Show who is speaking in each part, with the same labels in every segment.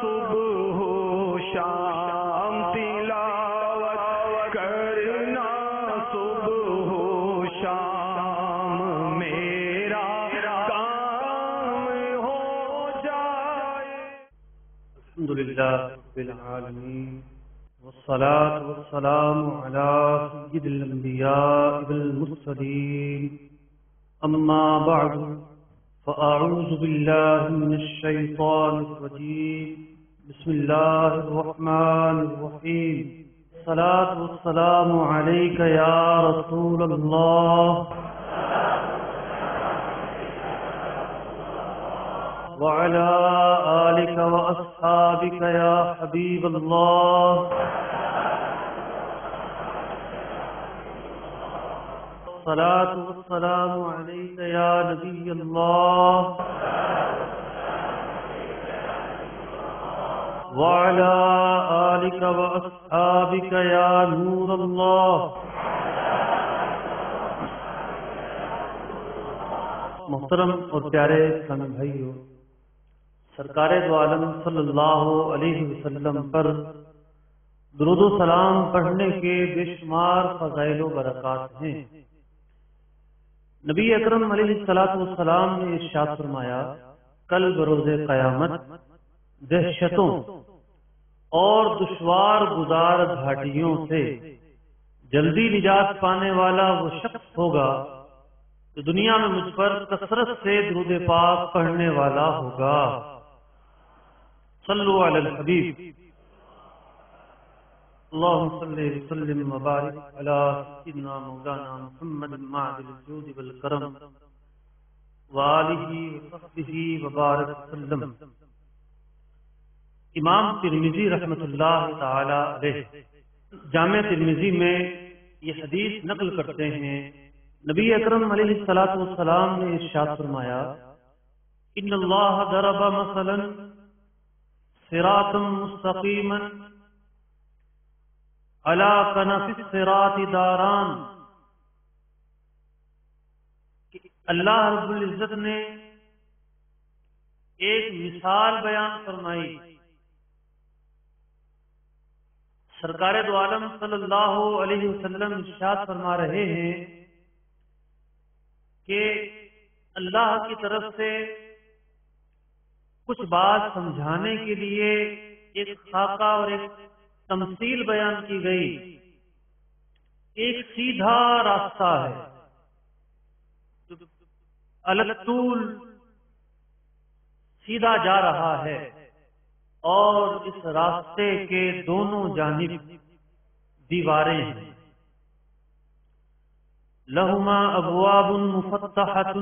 Speaker 1: صبح و شام تلاوت کرنا صبح و شام میرا کام ہو جائے.
Speaker 2: الحمدللہ رب العالمین والصلاة والسلام على سید الانبیاء والمرسلین اما بعد فاعوذ باللہ من الشیطان الرجیم بسم اللہ الرحمن الرحیم الصلاة والسلام علیک یا رسول اللہ وعلى آلك وأصحابك يا حبيب الله الصلاة والسلام عليك يا نبي الله وعلى آلك وأصحابك يا نور الله. محترم اور پیارے اسلامی بھائیو، سرکار دو عالم صلی اللہ علیہ وسلم پر درود و سلام پڑھنے کے بے شمار فضائل و برکات ہیں. نبی اکرم علیہ السلام نے ارشاد فرمایا، کل بروز قیامت دہشتوں اور دشوار گزار گھاٹیوں سے جلدی نجات پانے والا وہ شخص ہوگا جو دنیا میں مجھ پر کثرت سے درود پاک پڑھنے والا ہوگا. صلو علی الحبیب. اللہم صلی وسلم وبارک علی سیدنا مولانا محمد معدل الجود والکرم وآلہ وصحبہ وبارک وسلم. امام ترمذی رحمۃ اللہ تعالی علیہ جامع ترمذی میں یہ حدیث نقل کرتے ہیں، نبی اکرم علیہ السلام نے ارشاد فرمایا، ان اللہ ضرب مثلا صراطا مستقیما علی کنف الصراط داران. کہ اللہ رب العزت نے ایک مثال بیان فرمائی. سرکار دو عالم صلی اللہ علیہ وسلم ارشاد فرما رہے ہیں کہ اللہ کی طرف سے کچھ بات سمجھانے کے لیے ایک خاکہ اور ایک تمثیل بیان کی گئی. ایک سیدھا راستہ ہے، الطول سیدھا جا رہا ہے، اور اس راستے کے دونوں جانب دیواریں ہیں. لہما ابواب مفتحۃ،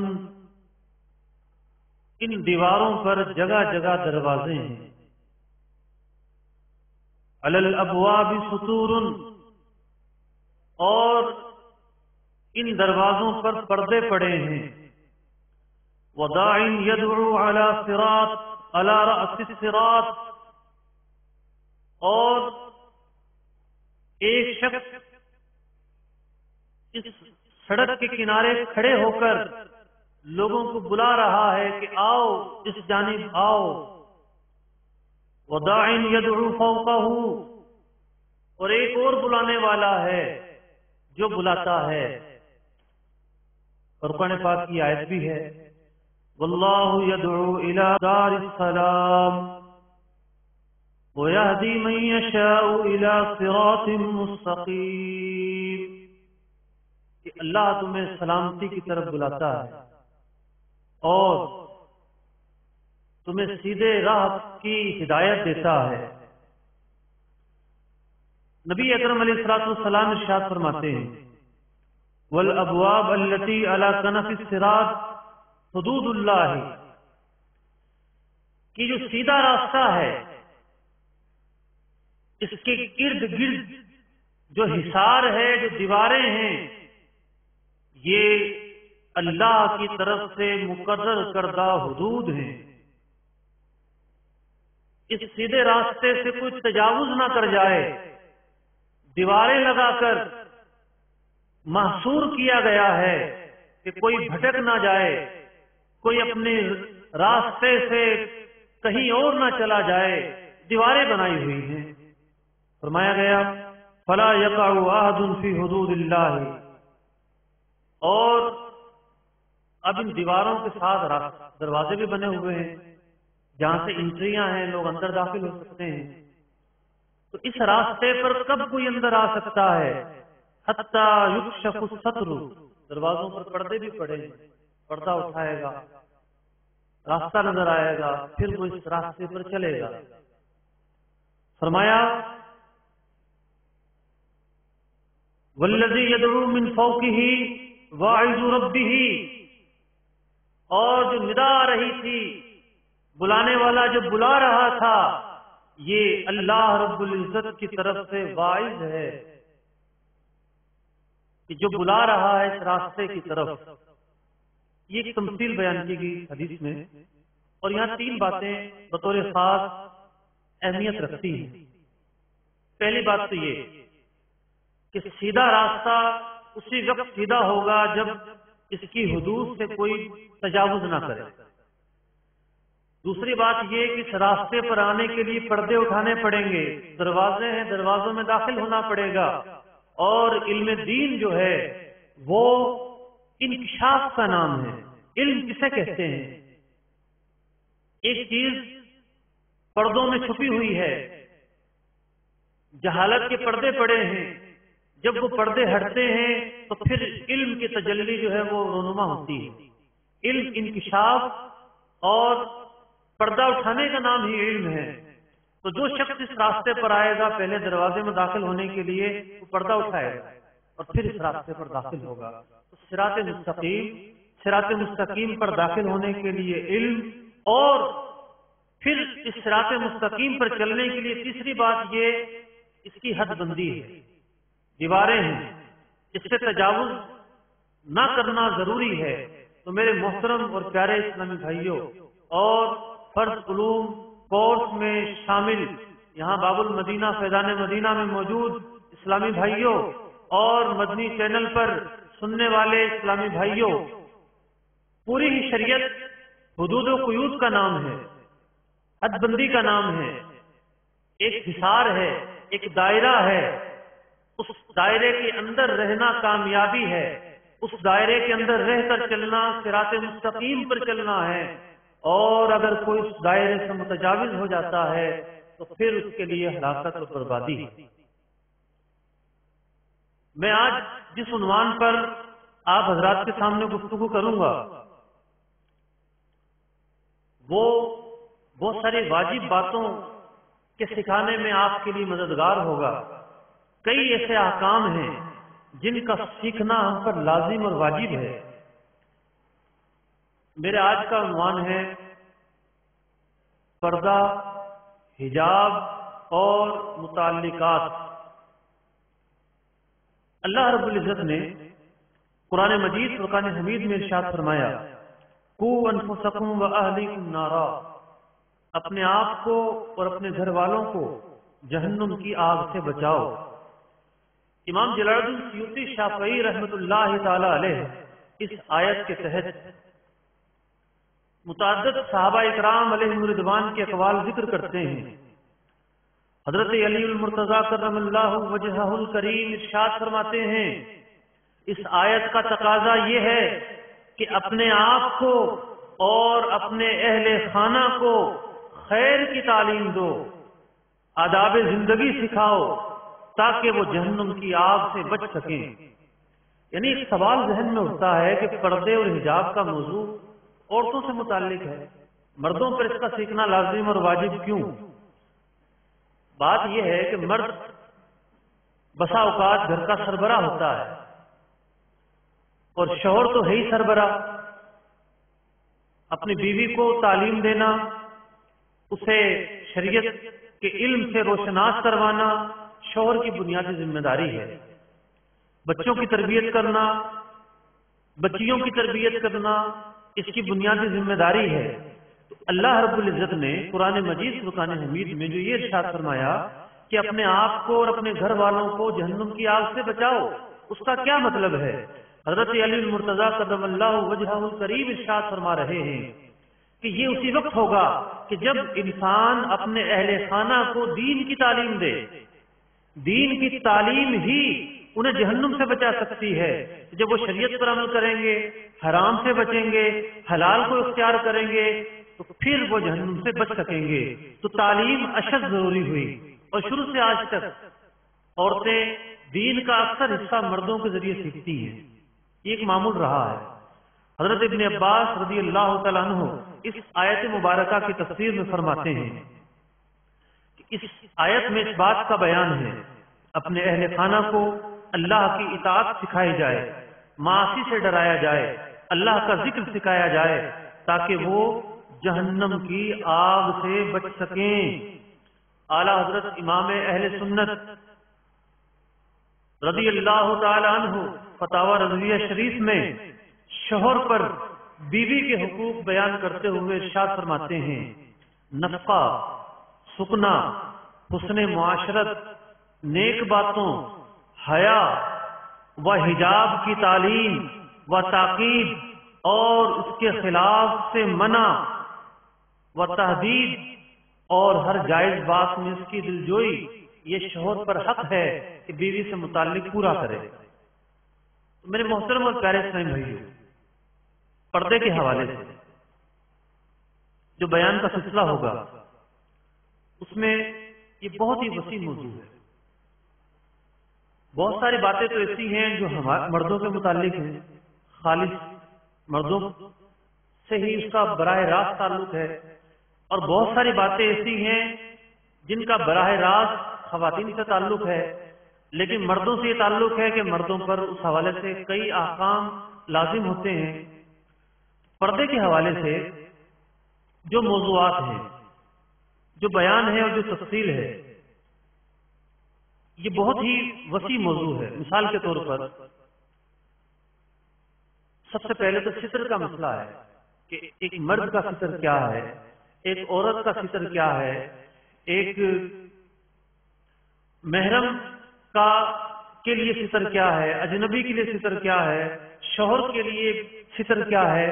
Speaker 2: ان دیواروں پر جگہ جگہ دروازے ہیں. علی الابواب سطور، اور ان دروازوں پر پردے پڑے ہیں. وداع یدعو علی صراط علی رأس الصراط، اور ایک شخص اس سڑک کے کنارے کھڑے ہو کر لوگوں کو بلا رہا ہے کہ آؤ اس جانب آؤ. وداع یدعو فوقہ، اور ایک اور بلانے والا ہے جو بلاتا ہے. قرآن پاک کی آیت بھی ہے، واللہ یدعو الی دار السلام ویہدی من یشاء الی صراط مستقیم. کہ اللہ تمہیں سلامتی کی طرف بلاتا ہے اور تمہیں سیدھے راہ کی ہدایت دیتا ہے. نبی اکرم علیہ السلام ارشاد فرماتے ہیں، والابواب التي على کنف الصراط حدود اللہ، کہ جو سیدھا راستہ ہے اس کے ارد گرد جو حصار ہے، جو دیواریں ہیں، یہ اللہ کی طرف سے مقرر کردہ حدود ہیں. اس سیدھے راستے سے کوئی تجاوز نہ کر جائے، دیواریں لگا کر محصور کیا گیا ہے کہ کوئی بھٹک نہ جائے، کوئی اپنے راستے سے کہیں اور نہ چلا جائے. دیواریں بنائی ہوئی ہیں. فرمایا گیا فلا یقع احد فی حدود اللہ، اور اب ان دیواروں کے ساتھ دروازے بھی بنے ہوئے ہیں جہاں سے انٹریاں ہیں، لوگ اندر داخل ہو سکتے ہیں. تو اس راستے پر کب کوئی اندر آ سکتا ہے؟ حتی یکشف الستر، دروازوں پر پردے بھی پڑے ہیں، پردہ اٹھائے گا، راستہ نظر آئے گا، پھر وہ اس راستے پر چلے گا. فرمایا والذی یدعو من فوقہ واعظ ربہ، اور جو ندا آ رہی تھی، بلانے والا جو بلا رہا تھا، یہ اللہ رب العزت کی طرف سے واعظ ہے کہ جو بلا رہا ہے اس راستے کی طرف. یہ ایک تمثیل بیان کی گئی حدیث میں، اور یہاں تین باتیں بطور خاص اہمیت رکھتی ہیں. پہلی بات تو یہ کہ سیدھا راستہ اسی وقت سیدھا ہوگا جب اس کی حدود سے کوئی تجاوز نہ کرے. دوسری بات یہ کہ اس راستے پر آنے کے لیے پردے اٹھانے پڑیں گے، دروازے ہیں، دروازوں میں داخل ہونا پڑے گا. اور علم دین جو ہے وہ انکشاف کا نام ہے. علم کسے کہتے ہیں؟ ایک چیز پردوں میں چھپی ہوئی ہے، جہالت کے پردے پڑے ہیں، جب وہ پردے ہٹتے ہیں تو پھر علم کی تجلی جو ہے وہ رونما ہوتی ہے. علم انکشاف اور پردہ اٹھانے کا نام ہی علم ہے. تو جو شخص اس راستے پر آئے گا، پہلے دروازے میں داخل ہونے کے لیے وہ پردہ اٹھائے گا اور پھر اس راستے پر داخل ہوگا. تو صراط مستقیم پر داخل ہونے کے لیے علم، اور پھر اس صراط مستقیم پر چلنے کے لیے تیسری بات یہ اس کی حد بندی ہے. دیواریں ہیں، اس سے تجاوز نہ کرنا ضروری ہے. تو میرے محترم اور پیارے اسلامی بھائیوں، اور فرض علوم کورس میں شامل یہاں باب المدینہ فیضان مدینہ میں موجود اسلامی بھائیوں، اور مدنی چینل پر سننے والے اسلامی بھائیوں، پوری ہی شریعت حدود و قیود کا نام ہے، حد بندی کا نام ہے. ایک حصار ہے، ایک دائرہ ہے، اس دائرے کے اندر رہنا کامیابی ہے، اس دائرے کے اندر رہ کر چلنا صراط مستقیم پر چلنا ہے. اور اگر کوئی اس دائرے سے متجاوز ہو جاتا ہے تو پھر اس کے لیے ہلاکت اور بربادی ہے. میں آج جس عنوان پر آپ حضرات کے سامنے گفتگو کروں گا وہ بہت ساری واجب باتوں کے سکھانے میں آپ کے لیے مددگار ہوگا. کئی ایسے احکام ہیں جن کا سیکھنا ہم پر لازم اور واجب ہے. میرے آج کا عنوان ہے پردہ، حجاب اور متعلقات. اللہ رب العزت نے قرآن مجید فرقان حمید میں ارشاد فرمایا قوا انفسکم واہلیکم نارا، اپنے آپ کو اور اپنے گھر والوں کو جہنم کی آگ سے بچاؤ. امام جلال الدین سیوطی شافعی رحمۃ اللہ تعالی علیہ اس آیت کے تحت متعدد صحابہ اکرام علیہم رضوان کے اقوال ذکر کرتے ہیں. حضرت علی المرتضیٰ کرم اللہ وجہہ الکریم ارشاد فرماتے ہیں اس آیت کا تقاضا یہ ہے کہ اپنے آپ کو اور اپنے اہل خانہ کو خیر کی تعلیم دو، آداب زندگی سکھاؤ تاکہ وہ جہنم کی آگ سے بچ سکیں. یعنی ایک سوال ذہن میں اٹھتا ہے کہ پردے اور حجاب کا موضوع عورتوں سے متعلق ہے، مردوں پر اس کا سیکھنا لازم اور واجب کیوں؟ بات یہ ہے کہ مرد بسا اوقات گھر کا سربراہ ہوتا ہے اور شوہر تو ہے ہی سربراہ. اپنی بیوی کو تعلیم دینا، اسے شریعت کے علم سے روشناس کروانا شوہر کی بنیادی ذمہ داری ہے. بچوں کی تربیت کرنا، بچیوں کی تربیت کرنا اس کی بنیادی ذمہ داری ہے. تو اللہ رب العزت نے قرآن مجید فرقان حمید میں جو یہ ارشاد فرمایا کہ اپنے آپ کو اور اپنے گھر والوں کو جہنم کی آگ سے بچاؤ، اس کا کیا مطلب ہے؟ حضرت علی المرتضیٰ قدم اللہ وجہہ الکریم ارشاد فرما رہے ہیں کہ یہ اسی وقت ہوگا کہ جب انسان اپنے اہل خانہ کو دین کی تعلیم دے. دین کی تعلیم ہی انہیں جہنم سے بچا سکتی ہے. جب وہ شریعت پر عمل کریں گے، حرام سے بچیں گے، حلال کو اختیار کریں گے، تو پھر وہ جہنم سے بچ سکیں گے. تو تعلیم اشد ضروری ہوئی، اور شروع سے آج تک عورتیں دین کا اکثر حصہ مردوں کے ذریعے سیکھتی ہیں. یہ ایک معمول رہا ہے. حضرت ابن عباس رضی اللہ تعالیٰ عنہ اس آیت مبارکہ کی تفسیر میں فرماتے ہیں کہ اس آیت میں اس بات کا بیان ہے اپنے اہل خانہ کو اللہ کی اطاعت سکھائی جائے، معاصی سے ڈرایا جائے، اللہ کا ذکر سکھایا جائے تاکہ وہ جہنم کی آگ سے بچ سکیں. اعلیٰ حضرت امام اہل سنت رضی اللہ تعالی عنہ فتاوی رضویہ شریف میں شوہر پر بیوی کے حقوق بیان کرتے ہوئے ارشاد فرماتے ہیں: نفقہ، سکنا، حسن معاشرت، نیک باتوں، حیا و حجاب کی تعلیم و تاکید اور اس کے خلاف سے منع و تحدید اور ہر جائز بات میں اس کی دلجوئی، یہ شوہر پر حق ہے کہ بیوی سے متعلق پورا کرے. میرے محترم اور پیارے اسلامی بھائیو، پردے کے حوالے سے جو بیان کا سلسلہ ہوگا اس میں یہ بہت ہی وسیع موضوع ہے. بہت ساری باتیں تو ایسی ہیں جو مردوں کے متعلق ہیں، خالص مردوں سے ہی اس کا براہ راست تعلق ہے، اور بہت ساری باتیں ایسی ہیں جن کا براہ راست خواتین سے تعلق ہے، لیکن مردوں سے یہ تعلق ہے کہ مردوں پر اس حوالے سے کئی احکام لازم ہوتے ہیں. پردے کے حوالے سے جو موضوعات ہیں، جو بیان ہے اور جو تفصیل ہے، یہ بہت ہی وسیع موضوع ہے. مثال کے طور پر سب سے پہلے تو ستر کا مسئلہ ہے کہ ایک مرد کا ستر کیا ہے، ایک عورت کا ستر کیا ہے، ایک محرم کا کے لیے ستر کیا ہے، اجنبی کے لیے ستر کیا ہے، شوہر کے لیے ستر کیا ہے.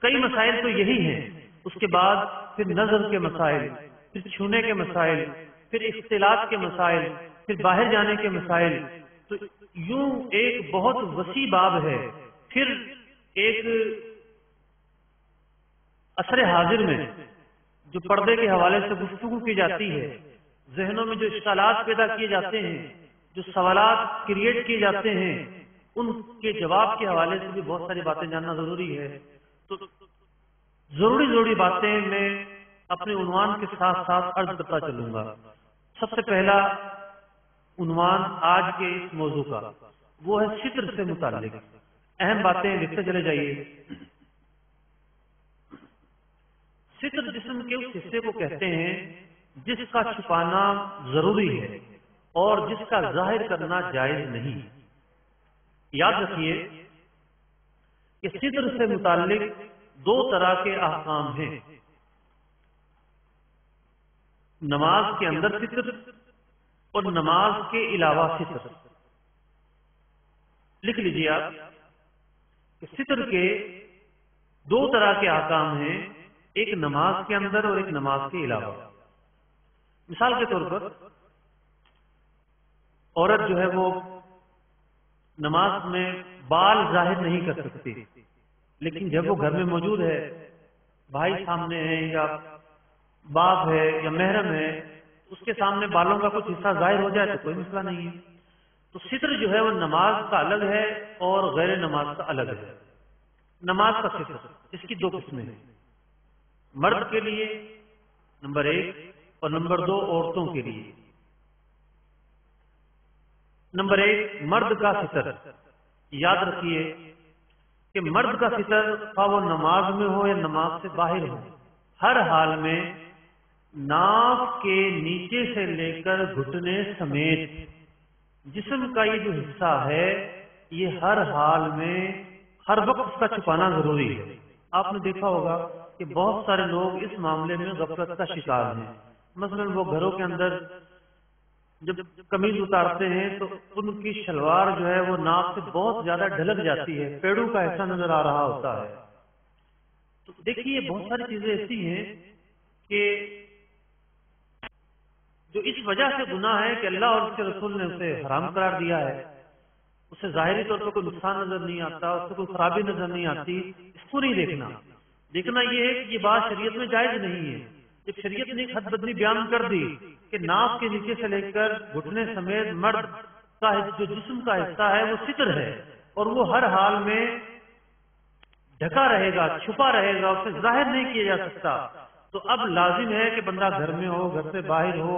Speaker 2: کئی مسائل تو یہی ہیں. اس کے بعد پھر نظر کے مسائل، پھر چھونے کے مسائل، پھر اختلاط کے مسائل، پھر باہر جانے کے مسائل. تو یوں ایک بہت وسیع باب ہے. پھر ایک عصر حاضر میں جو پردے کے حوالے سے گفتگو کی جاتی ہے، ذہنوں میں جو اشکالات پیدا کیے جاتے ہیں، جو سوالات کریٹ کیے جاتے ہیں، ان کے جواب کے حوالے سے بھی بہت ساری باتیں جاننا ضروری ہے. تو ضروری باتیں میں اپنے عنوان کے ساتھ ساتھ عرض کرتا چلوں گا. سب سے پہلا عنوان آج کے اس موضوع کا وہ ہے ستر سے متعلق اہم باتیں. لکھتے چلے جائیے. ستر جسم کے اس حصے کو کہتے ہیں جس کا چھپانا ضروری ہے اور جس کا ظاہر کرنا جائز نہیں. یاد رکھیے کہ ستر سے متعلق دو طرح کے احکام ہیں: نماز کے اندر ستر اور نماز کے علاوہ ستر. لکھ لیجیے آپ کہ ستر کے دو طرح کے احکام ہیں، ایک نماز کے اندر اور ایک نماز کے علاوہ. مثال کے طور پر عورت جو ہے وہ نماز میں بال ظاہر نہیں کر سکتی، لیکن جب وہ گھر میں موجود ہے، بھائی سامنے ہے یا باپ ہے یا محرم ہے، اس کے سامنے بالوں کا کچھ حصہ ظاہر ہو جائے تو کوئی مسئلہ نہیں ہے. تو ستر جو ہے وہ نماز کا الگ ہے اور غیر نماز کا الگ ہے. نماز کا ستر اس کی دو قسمیں ہیں: مرد کے لیے نمبر 1 اور نمبر 2 عورتوں کے لیے. نمبر 1 مرد کا ستر. یاد رکھیے کہ مرد کا ستر خواہ وہ نماز میں ہو یا نماز سے باہر ہو، ہر حال میں ناف کے نیچے سے لے کر گھٹنے سمیت جسم کا یہ جو حصہ ہے، یہ ہر حال میں ہر وقت اس کا چھپانا ضروری ہے. آپ نے دیکھا ہوگا کہ بہت سارے لوگ اس معاملے میں غفلت کا شکار ہیں. مثلا وہ گھروں کے اندر جب قمیض اتارتے ہیں تو ان کی شلوار جو ہے وہ ناف سے بہت زیادہ ڈھلک جاتی ہے، پیڑوں کا ایسا نظر آ رہا ہوتا ہے. تو دیکھیے بہت ساری چیزیں ایسی ہیں کہ جو اس وجہ سے گناہ ہے کہ اللہ اور اس کے رسول نے اسے حرام قرار دیا ہے، اسے ظاہری طور پر کوئی نقصان نظر نہیں آتا، اس سے کوئی خرابی نظر نہیں آتی، اس کو نہیں دیکھنا یہ ہے کہ یہ بات شریعت میں جائز نہیں ہے۔ جب شریعت نے ایک حد بدنی بیان کر دی کہ ناف کے نیچے سے لے کر گھٹنے سمیت مرد کا جو جسم کا حصہ ہے وہ ستر ہے اور وہ ہر حال میں ڈھکا رہے گا، چھپا رہے گا، اسے ظاہر نہیں کیا جا سکتا، تو اب لازم ہے کہ بندہ گھر میں ہو، گھر سے باہر ہو،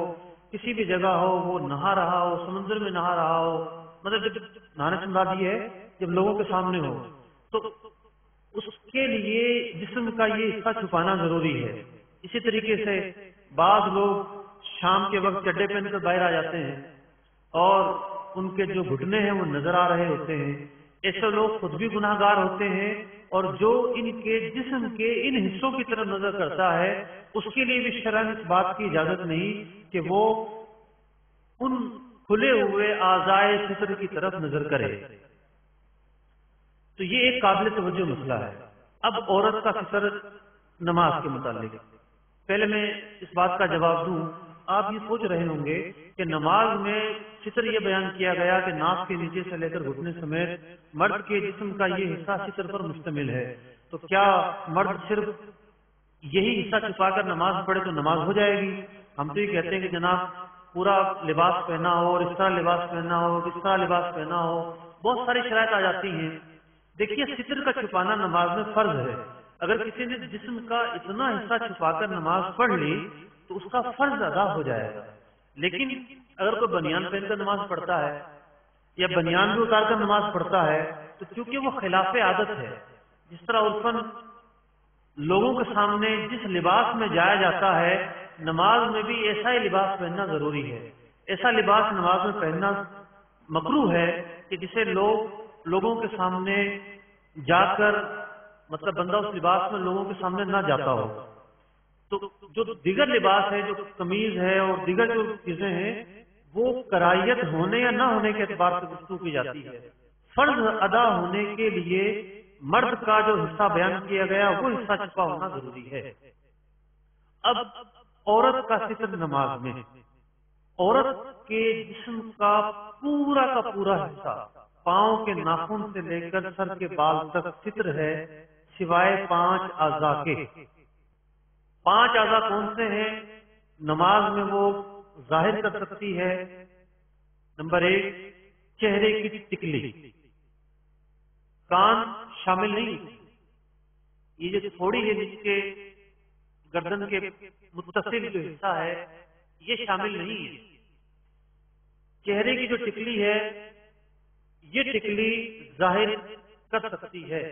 Speaker 2: کسی بھی جگہ ہو، وہ نہا رہا ہو، سمندر میں نہا رہا ہو، مطلب جب نہانے سے مراد یہ ہے جب لوگوں کے سامنے ہو تو اس کے لیے جسم کا یہ حصہ چھپانا ضروری ہے۔ اسی طریقے سے بعض لوگ شام کے وقت چڈے پہن کر باہر آ جاتے ہیں اور ان کے جو گھٹنے ہیں وہ نظر آ رہے ہوتے ہیں، ایسے لوگ خود بھی گناہ گار ہوتے ہیں اور جو ان کے جسم کے ان حصوں کی طرف نظر کرتا ہے اس کے لیے بھی شرعاً اس بات کی اجازت نہیں کہ وہ ان کھلے ہوئے اعضائے فطر کی طرف نظر کرے۔ تو یہ ایک قابل توجہ مسئلہ ہے۔ اب عورت کا فطر نماز کے متعلق پہلے میں اس بات کا جواب دوں۔ آپ یہ سوچ رہے ہوں گے کہ نماز میں ستر یہ بیان کیا گیا کہ ناف کے نیچے سے لے کر گھٹنے سمیت مرد کے جسم کا یہ حصہ ستر پر مشتمل ہے، تو کیا مرد صرف یہی حصہ چھپا کر نماز پڑھے تو نماز ہو جائے گی؟ ہم تو یہ کہتے ہیں کہ جناب پورا لباس پہنا ہو اور اس طرح لباس پہنا ہو، اس طرح لباس پہنا ہو، بہت ساری شرائط آ جاتی ہیں۔ دیکھیے ستر کا چھپانا نماز میں فرض ہے۔ اگر کسی نے جسم کا اتنا حصہ چھپا کر نماز پڑھ لی تو اس کا فرض ادا ہو جائے گا، لیکن اگر کوئی بنیان پہن کر نماز پڑھتا ہے یا بنیان بھی اتار کر نماز پڑھتا ہے تو چونکہ وہ خلاف عادت ہے، جس طرح عرفاً لوگوں کے سامنے جس لباس میں جایا جاتا ہے نماز میں بھی ایسا ہی لباس پہننا ضروری ہے۔ ایسا لباس نماز میں پہننا مکروہ ہے کہ جسے لوگوں کے سامنے جا کر مطلب بندہ اس لباس میں لوگوں کے سامنے نہ جاتا ہو۔ تو جو دیگر لباس ہے، جو قمیض ہے اور دیگر جو چیزیں ہیں وہ کرائیت ہونے یا نہ ہونے کے اعتبار سے گفتگو کی جاتی ہے۔ فرض ادا ہونے کے لیے مرد کا جو حصہ بیان کیا گیا وہ حصہ چھپا ہونا ضروری ہے۔ اب عورت کا ستر نماز میں عورت کے جسم کا پورا حصہ پاؤں کے ناخن سے لے کر سر کے بال تک ستر ہے، سوائے 5 اعضاء کے۔ 5 اعضاء کون سے ہیں؟ نماز میں وہ ظاہر کر سکتی ہے۔ نمبر 1 چہرے کی ٹکلی، کان شامل نہیں، یہ جو تھوڑی ہے جس کے گردن کے متصل جو حصہ ہے یہ شامل نہیں ہے۔ چہرے کی جو ٹکلی ہے یہ ٹکلی ظاہر کر سکتی ہے۔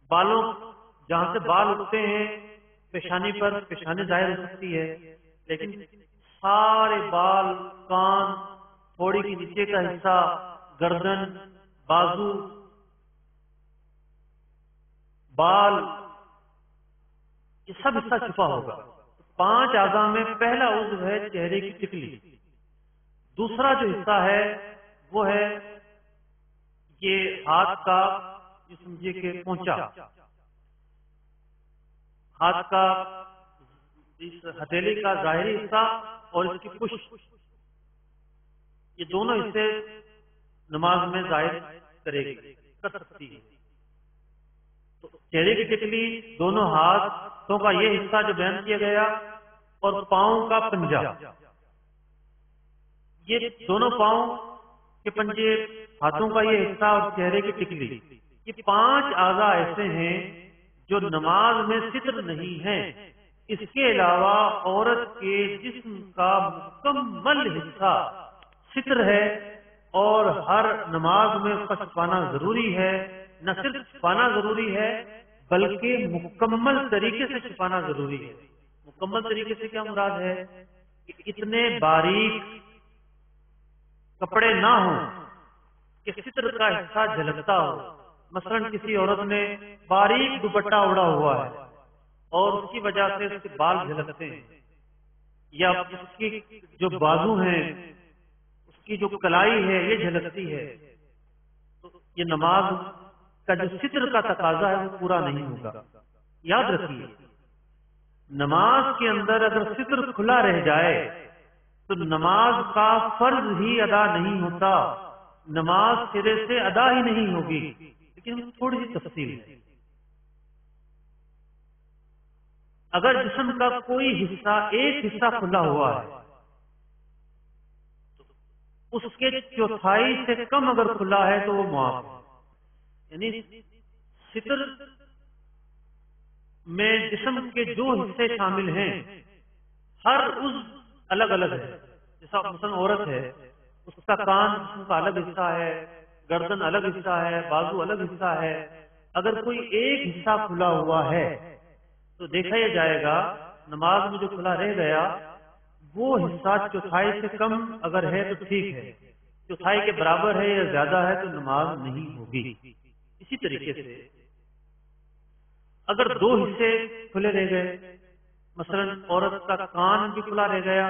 Speaker 2: بالوں جہاں سے بال اٹھتے ہیں پیشانی پر پیشانی ظاہر ہو سکتی ہے، لیکن سارے بال، کان، تھوڑی کے نیچے کا حصہ، گردن، بازو، بال، یہ سب حصہ چھپا ہوگا۔ 5 اعضاء میں پہلا عضو ہے چہرے کی ٹکلی۔ دوسرا جو حصہ ہے وہ ہے یہ ہاتھ کا، یہ سمجھیے کہ پونچا، ہاتھ کا اس ہتھیلی کا ظاہری حصہ اور اس کی پشت، یہ دونوں حصے نماز میں ظاہر کر سکتی ہے۔ تو چہرے کی ٹکلی، دونوں ہاتھوں کا یہ حصہ جو بیان کیا گیا اور پاؤں کا پنجہ، یہ دونوں پاؤں کے پنجے، ہاتھوں کا یہ حصہ اور چہرے کی ٹکلی، یہ 5 اعضاء ایسے ہیں جو نماز میں ستر نہیں ہیں۔ اس کے علاوہ عورت کے جسم کا مکمل حصہ ستر ہے اور ہر نماز میں اس کا چھپانا ضروری ہے۔ نہ صرف چھپانا ضروری ہے بلکہ مکمل طریقے سے چھپانا ضروری ہے۔ مکمل طریقے سے کیا مراد ہے؟ کہ اتنے باریک کپڑے نہ ہوں کہ ستر کا حصہ جھلکتا ہو۔ مثلا کسی عورت نے باریک دوپٹہ اڑا ہوا ہے اور اس کی وجہ سے اس کے بال جھلکتے ہیں، یا اس کی جو بازو ہیں، اس کی جو کلائی ہے یہ جھلکتی ہے، تو یہ نماز کا جو ستر کا تقاضا ہے وہ پورا نہیں ہوگا. یاد رکھیے نماز کے اندر اگر ستر کھلا رہ جائے تو نماز کا فرض ہی ادا نہیں ہوتا، نماز سرے سے ادا ہی نہیں ہوگی. لیکن تھوڑی سی تفصیل ہے. اگر جسم کا کوئی حصہ ایک حصہ کھلا ہوا ہے تو اس کے چوتھائی سے کم اگر کھلا ہے تو وہ معاف ہے. یعنی ستر میں جسم کے جو حصے شامل ہیں ہر عضو الگ الگ ہے. جیسا مثلا عورت ہے اس کا کان جسم کا الگ حصہ ہے، گردن الگ حصہ ہے، بازو الگ حصہ ہے. اگر کوئی ایک حصہ کھلا ہوا ہے تو دیکھا یہ جائے گا نماز میں جو کھلا رہ گیا وہ حصہ چوتھائی سے کم اگر ہے تو ٹھیک ہے، چوتھائی کے برابر ہے یا زیادہ ہے تو نماز نہیں ہوگی. اسی طریقے سے اگر دو حصے کھلے رہ گئے، مثلا عورت کا کان بھی کھلا رہ گیا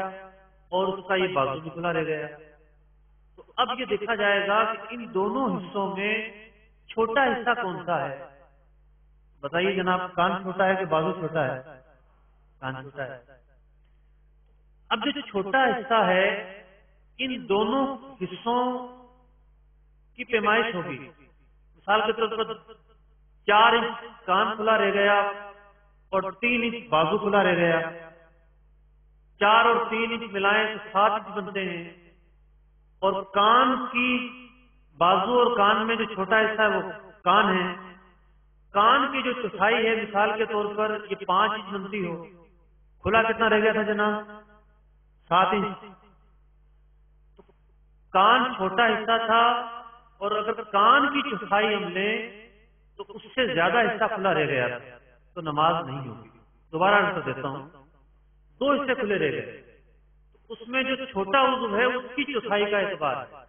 Speaker 2: اور اس کا یہ بازو بھی کھلا رہ گیا، تو اب یہ دیکھا جائے گا کہ ان دونوں حصوں میں چھوٹا حصہ کون سا ہے. بتائیے جناب، کان چھوٹا ہے کہ بازو چھوٹا ہے؟ کان چھوٹا ہے. اب جو چھوٹا حصہ ہے ان دونوں حصوں کی پیمائش ہوگی. مثال کے طور پر 4 انچ کان کھلا رہ گیا اور 3 انچ بازو کھلا رہ گیا. 4 اور 3 انچ ملائیں تو 7 انچ بنتے ہیں. اور کان کی بازو اور کان میں جو چھوٹا حصہ ہے وہ کان ہے. کان کی جو چوتھائی ہے مثال کے طور پر یہ 5 انچ بنتی ہو، کھلا کتنا رہ گیا تھا جناب؟ 7 انچ. کان چھوٹا حصہ تھا اور اگر کان کی چوتھائی ہم لیں تو اس سے زیادہ حصہ کھلا رہ گیا تو نماز نہیں ہوگی. دوبارہ عرض دیتا ہوں، 2 حصے کھلے رہ گئے، اس میں جو چھوٹا عضو ہے اس کی چوتھائی کا اعتبار ہے.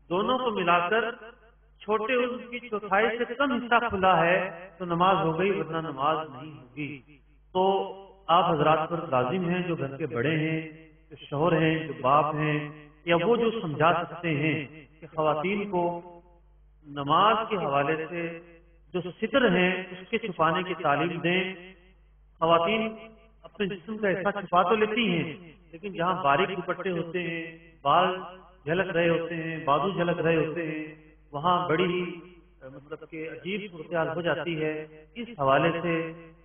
Speaker 2: دونوں کو ملا کر چھوٹے عضو کی چوتھائی سے کم حصہ کھلا ہے تو نماز ہو گئی، ورنہ نماز نہیں ہوگی. تو آپ حضرات پر لازم ہیں جو گھر کے بڑے ہیں، جو شوہر ہیں، جو باپ ہیں، یا وہ جو سمجھا سکتے ہیں کہ خواتین کو نماز کے حوالے سے جو ستر ہیں اس کے چھپانے کی تعلیم دیں. خواتین اپنے جسم کا حصہ چھپا تو لیتی ہیں لیکن جہاں باریک دوپٹے ہوتے ہیں، بال جھلک رہے ہوتے ہیں، بازو جھلک رہے ہوتے ہیں، وہاں بڑی ہی مطلب کہ عجیب صورتحال ہو جاتی ہے. اس حوالے سے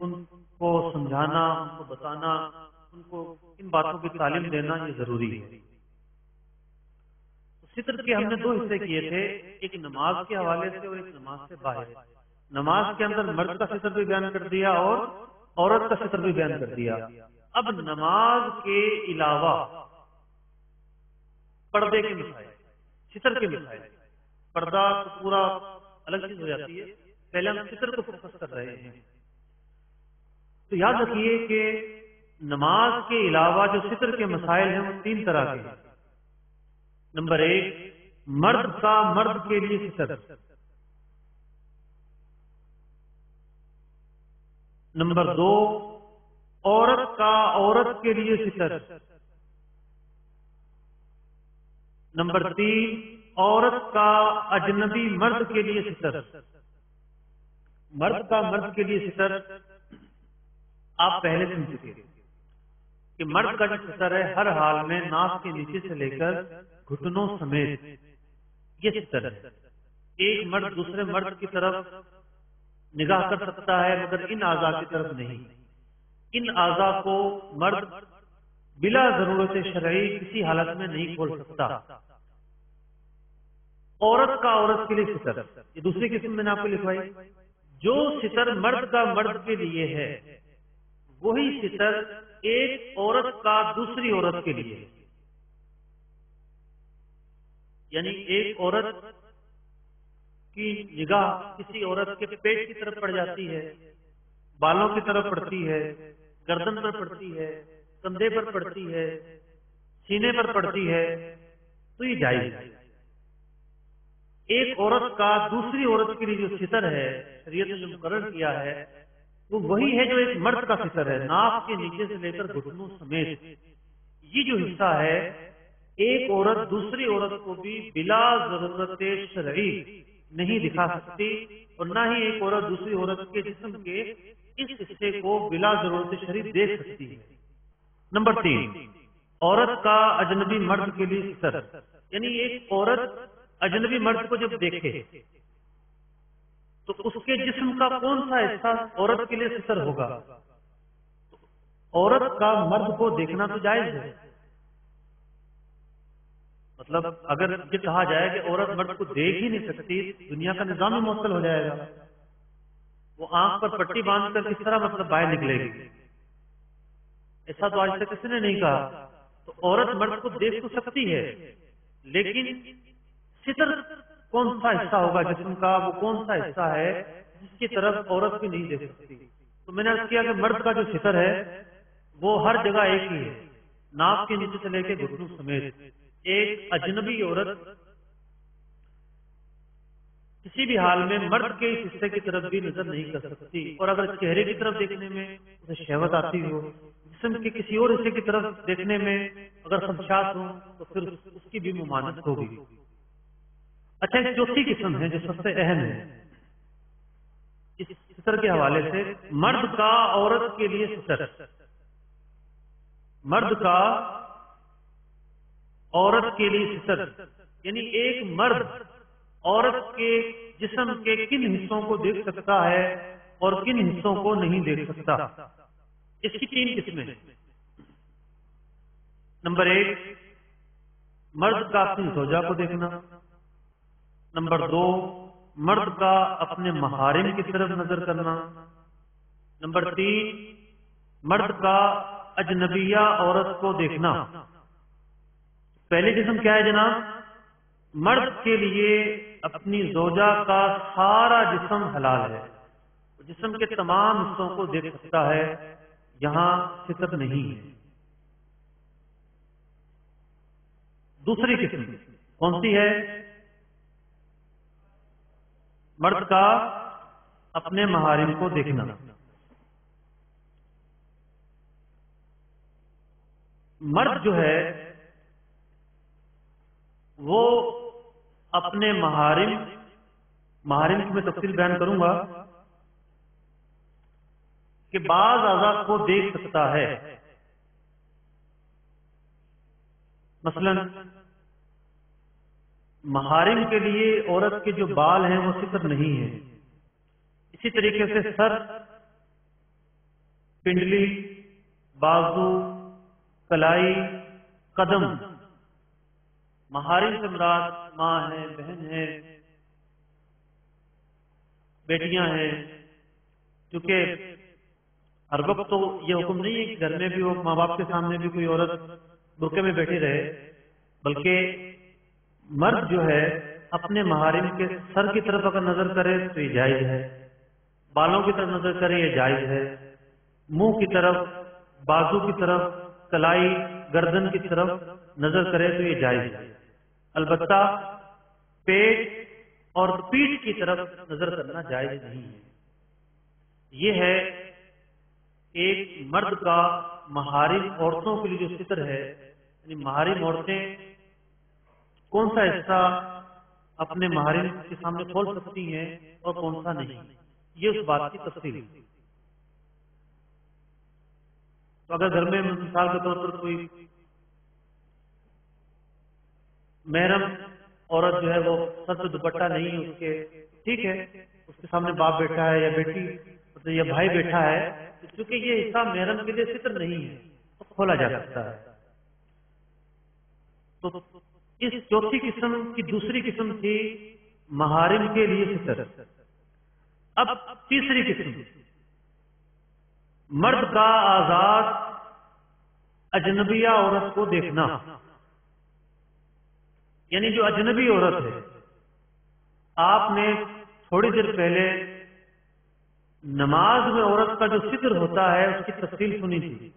Speaker 2: ان کو سمجھانا، ان کو بتانا، ان کو ان باتوں کی تعلیم دینا یہ ضروری ہے. ستر کے ہم نے 2 حصے کیے تھے، ایک نماز کے حوالے سے اور ایک نماز سے باہر. نماز کے اندر مرد کا ستر بھی بیان کر دیا اور عورت کا ستر بھی بیان کر دیا. اب نماز کے علاوہ پردے کے مسائل، ستر کے مسائل. پردہ تو پورا الگ چیز ہو جاتی ہے، پہلے ہم ستر کو فوکس کر رہے ہیں. تو یاد رکھیے کہ نماز کے علاوہ جو ستر کے مسائل ہیں وہ 3 طرح کے ہیں. نمبر 1 مرد کا مرد کے لیے ستر. نمبر 2 عورت کا عورت کے لیے ستر. نمبر 3 عورت کا اجنبی مرد کے لیے ستر. مرد کا مرد کے لیے ستر آپ پہلے سن چکے کہ مرد کا جو ستر ہے ہر حال میں ناف کے نیچے سے لے کر گھٹنوں سمیت یہ ستر ہے. ایک مرد دوسرے مرد کی طرف نگاہ کر سکتا ہے مگر ان اعضاء کی طرف نہیں. ان اعضاء کو مرد بلا ضرورت شرعی کسی حالت میں نہیں کھول سکتا. عورت کا عورت کے لیے ستر، یہ دوسری قسم میں نے آپ کو لکھوائی. جو ستر مرد کا مرد کے لیے ہے وہی ستر ایک عورت کا دوسری عورت کے لیے. یعنی ایک عورت کی نگاہ کسی عورت کے پیٹ کی طرف پڑ جاتی ہے، بالوں کی طرف پڑتی ہے، گردن پر پڑتی ہے، کندھے پر پڑتی ہے، سینے پر پڑتی ہے تو یہ جائز ہے. ایک عورت کا دوسری عورت کے لیے جو ستر ہے شریعت نے جو مقرر کیا ہے وہ وہی ہے جو ایک مرد کا ستر ہے. ناف کے نیچے سے لے کر گھٹنوں سمیت یہ جو حصہ ہے ایک عورت دوسری عورت کو بھی بلا ضرورت شرعی نہیں دکھا سکتی اور نہ ہی ایک عورت دوسری عورت کے جسم کے اس حصے کو بلا ضرورت شرعی دیکھ سکتی ہے۔ نمبر 3، عورت کا اجنبی مرد کے لیے ستر، یعنی ایک عورت اجنبی مرد کو جب دیکھے تو اس کے جسم کا کون سا حصہ عورت کے لیے ستر ہوگا؟ عورت کا مرد کو دیکھنا تو جائز ہے، مطلب اگر یہ کہا جائے کہ عورت مرد کو دیکھ ہی نہیں سکتی، دنیا کا نظام ہی معطل ہو جائے گا۔ وہ آنکھ پر پٹی باندھ کر کس طرح مطلب باہر نکلے گی؟ ایسا تو آج تک کسی نے نہیں کہا۔ تو عورت مرد کو دیکھ تو سکتی ہے، لیکن ستر کون سا حصہ ہوگا جسم کا، وہ کون سا حصہ ہے جس کی طرف عورت بھی نہیں دیکھ سکتی؟ تو میں نے عرض کیا کہ مرد کا جو ستر ہے وہ ہر جگہ ایک ہی ہے، ناک کے نیچے سے لے کے گھٹنوں سمیت۔ ایک اجنبی عورت کسی بھی حال میں مرد کے اس حصے کی طرف بھی نظر نہیں کر سکتی، اور اگر چہرے کی طرف دیکھنے میں اسے شہوت آتی ہو، جسم کے کسی اور حصے کی طرف دیکھنے میں اگر خدشات ہو تو پھر اس کی بھی ممانعت ہوگی۔ اچھا، ایک چوتھی قسم ہے جو سب سے اہم ہے اس ستر کے حوالے سے، مرد کا عورت کے لیے ستر۔ مرد کا عورت کے لیے ستر، یعنی ایک مرد عورت کے جسم کے کن حصوں کو دیکھ سکتا ہے اور کن حصوں کو نہیں دیکھ سکتا۔ اس کی 3 قسمیں ہیں۔ نمبر 1، مرد کا اپنی زوجہ کو دیکھنا۔ نمبر 2، مرد کا اپنے محارم کی طرف نظر کرنا۔ نمبر 3، مرد کا اجنبیہ عورت کو دیکھنا۔ پہلی قسم کیا ہے جناب؟ مرد کے لیے اپنی زوجہ کا سارا جسم حلال ہے، جسم کے تمام حصوں کو دیکھ سکتا ہے، یہاں ستر نہیں ہے۔ دوسری قسم کون سی ہے؟ مرد کا اپنے محارم کو دیکھنا۔ مرد جو ہے وہ اپنے محارم کی میں تفصیل بیان کروں گا کہ بعض اعضاء کو دیکھ سکتا ہے۔ مثلا محارم کے لیے عورت کے جو بال ہیں وہ ستر نہیں ہیں، اسی طریقے سے سر، پنڈلی، بازو، کلائی، قدم، محارم سے مراد ماں ہے، بہن ہے، بیٹیاں ہیں۔ کیونکہ ہر وقت تو یہ حکم نہیں ہے کہ گھر میں بھی ہو، ماں باپ کے سامنے بھی کوئی عورت برقعے میں بیٹھی رہے، بلکہ مرد جو ہے اپنے محارم کے سر کی طرف اگر نظر کرے تو یہ جائز ہے، بالوں کی طرف نظر کرے یہ جائز ہے، منہ کی طرف، بازو کی طرف، کلائی، گردن کی طرف نظر کرے تو یہ جائز ہے۔ البتہ پیٹ اور پیٹھ کی طرف نظر کرنا جائز نہیں ہے۔ یہ ہے ایک مرد کا محارم عورتوں کے لیے جو ستر ہے، یعنی محارم عورتیں کون سا حصہ اپنے محارم کے سامنے کھول سکتی ہیں اور کون سا نہیں، یہ اس بات کی تفصیل ہے۔ تو اگر گھر میں مثال کے طور پر کوئی محرم عورت جو ہے وہ سر پہ دوپٹہ نہیں ہے اس کے، ٹھیک ہے، اس کے سامنے باپ بیٹھا ہے یا بیٹی یا بھائی بیٹھا ہے، کیونکہ یہ حصہ محرم کے لیے ستر نہیں ہے تو کھولا جا سکتا ہے۔ تو اس چوتھی قسم کی دوسری قسم تھی محارم کے لیے ستر۔ اب تیسری قسم، مرد کا آزاد اجنبیہ عورت کو دیکھنا، یعنی جو اجنبی عورت ہے، آپ نے تھوڑی دیر پہلے نماز میں عورت کا جو ستر ہوتا ہے اس کی تفصیل سنی تھی۔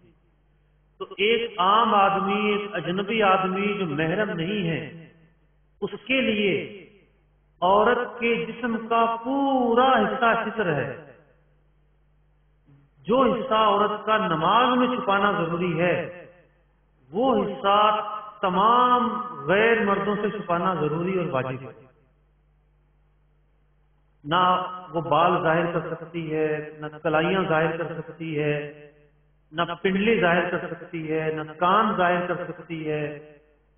Speaker 2: تو ایک عام آدمی، ایک اجنبی آدمی جو محرم نہیں ہے، اس کے لیے عورت کے جسم کا پورا حصہ ستر ہے۔ جو حصہ عورت کا نماز میں چھپانا ضروری ہے وہ حصہ تمام غیر مردوں سے چھپانا ضروری اور واجب ہے۔ نہ وہ بال ظاہر کر سکتی ہے، نہ کلائیاں ظاہر کر سکتی ہے، نہ پنڈلی ظاہر کر سکتی ہے، نہ کان ظاہر کر سکتی ہے،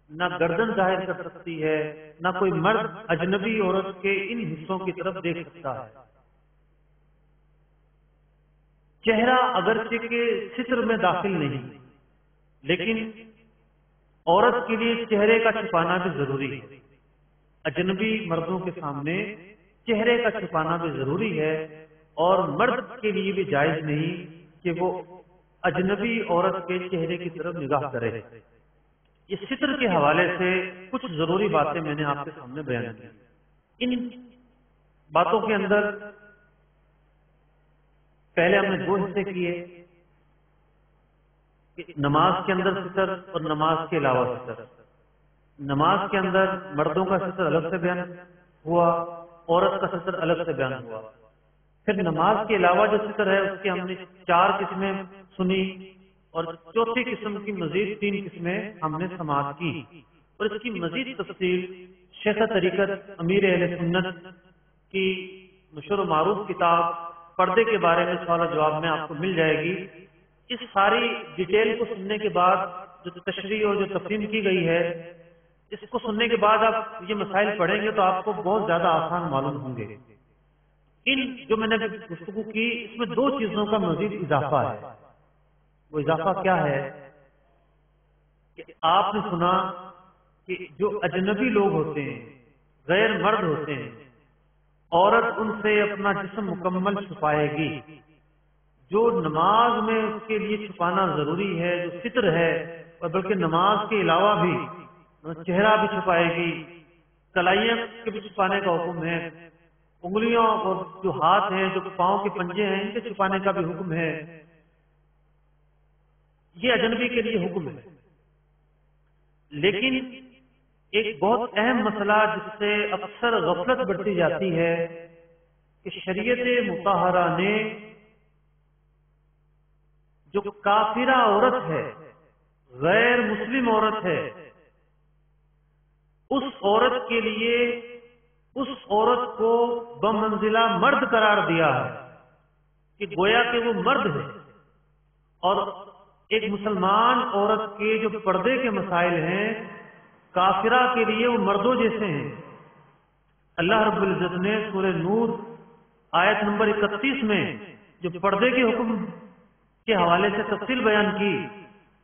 Speaker 2: نہ گردن ظاہر کر سکتی ہے، نہ کوئی مرد اجنبی عورت کے ان حصوں کی طرف دیکھ سکتا ہے۔ چہرہ اگرچہ کے ستر میں داخل نہیں، لیکن عورت کے لیے چہرے کا چھپانا بھی ضروری ہے۔ اجنبی مردوں کے سامنے چہرے کا چھپانا بھی ضروری ہے، اور مرد کے لیے بھی جائز نہیں کہ وہ اجنبی عورت کے چہرے کی طرف نگاہ کرے۔ یہ ستر کے حوالے سے کچھ ضروری باتیں میں نے آپ کے سامنے بیان کی۔ ان باتوں کے اندر پہلے ہم نے دو حصے کیے، نماز کے اندر ستر اور نماز کے علاوہ ستر۔ نماز کے اندر مردوں کا ستر الگ سے بیان ہوا، عورت کا ستر الگ سے بیان ہوا۔ پھر نماز کے علاوہ جو ستر ہے اس کی ہم نے 4 قسمیں سنی، اور چوتھی قسم کی مزید 3 قسمیں ہم نے سماعت کی، اور اس کی مزید تفصیل شیخ طریقت امیر اہل سنت کی مشہور و معروف کتاب پردے کے بارے میں سوال و جواب میں آپ کو مل جائے گی۔ اس ساری ڈیٹیل کو سننے کے بعد جو تشریح اور جو تفہیم کی گئی ہے، اس کو سننے کے بعد آپ یہ مسائل پڑھیں گے تو آپ کو بہت زیادہ آسان معلوم ہوں گے۔ ان جو میں نے گفتگو کی اس میں 2 چیزوں کا مزید اضافہ ہے۔ وہ اضافہ کیا ہے کہ آپ نے سنا کہ جو اجنبی لوگ ہوتے ہیں، غیر مرد ہوتے ہیں، عورت ان سے اپنا جسم مکمل چھپائے گی۔ جو نماز میں اس کے لیے چھپانا ضروری ہے، جو ستر ہے، اور بلکہ نماز کے علاوہ بھی چہرہ بھی چھپائے گی، کلائیاں کے بھی چھپانے کا حکم ہے، انگلیوں اور جو ہاتھ ہیں، جو پاؤں کے پنجے ہیں، ان کے چھپانے کا بھی حکم ہے۔ یہ اجنبی کے لیے حکم ہے۔ لیکن ایک بہت اہم مسئلہ جس سے اکثر غفلت بڑھتی جاتی ہے کہ شریعت مطہرہ نے جو کافرہ عورت ہے، غیر مسلم عورت ہے، اس عورت کے لیے اس عورت کو بمنزلہ مرد قرار دیا ہے کہ گویا کہ وہ مرد ہے، اور ایک مسلمان عورت کے جو پردے کے مسائل ہیں کافرہ کے لیے وہ مردوں جیسے ہیں۔ اللہ رب العزت نے سورہ نور آیت نمبر 31 میں جو پردے کے حکم کے حوالے سے تفصیل بیان کی،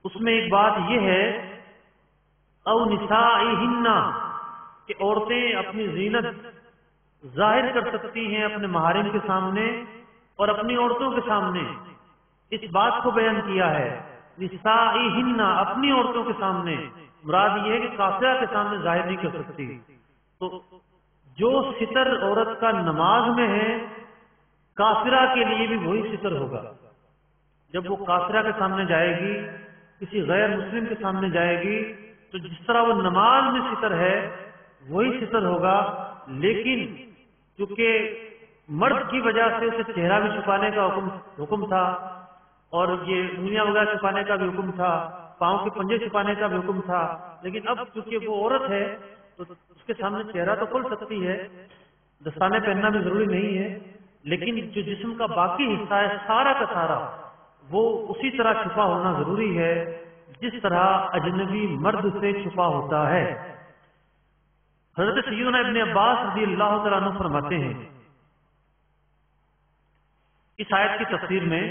Speaker 2: اس میں ایک بات یہ ہے او نسائہن کہ عورتیں اپنی زینت ظاہر کر سکتی ہیں اپنے محارم کے سامنے اور اپنی عورتوں کے سامنے۔ اس بات کو بیان کیا ہے نسائہن، اپنی عورتوں کے سامنے، مراد یہ ہے کہ کافرہ کے سامنے ظاہر نہیں کر سکتی۔ تو جو ستر عورت کا نماز میں ہے، کافرہ کے لیے بھی وہی ستر ہوگا۔ جب وہ کافرہ کے سامنے جائے گی، کسی غیر مسلم کے سامنے جائے گی، تو جس طرح وہ نماز میں ستر ہے وہی ستر ہوگا، لیکن چونکہ مرد کی وجہ سے اسے چہرہ بھی چھپانے کا حکم تھا، اور یہ انگلیاں وغیرہ چھپانے کا بھی حکم تھا، پاؤں کے پنجے چھپانے کا بھی حکم تھا، لیکن اب چونکہ وہ عورت ہے تو اس کے سامنے چہرہ تو کھل سکتی ہے، دستانے پہننا بھی ضروری نہیں ہے، لیکن جو جسم کا باقی حصہ ہے سارا کا سارا وہ اسی طرح چھپا ہونا ضروری ہے جس طرح اجنبی مرد سے چھپا ہوتا ہے۔ حضرت سیدنا ابن عباس رضی اللہ تعالیٰ عنہ فرماتے ہیں اس آیت کی تفسیر میں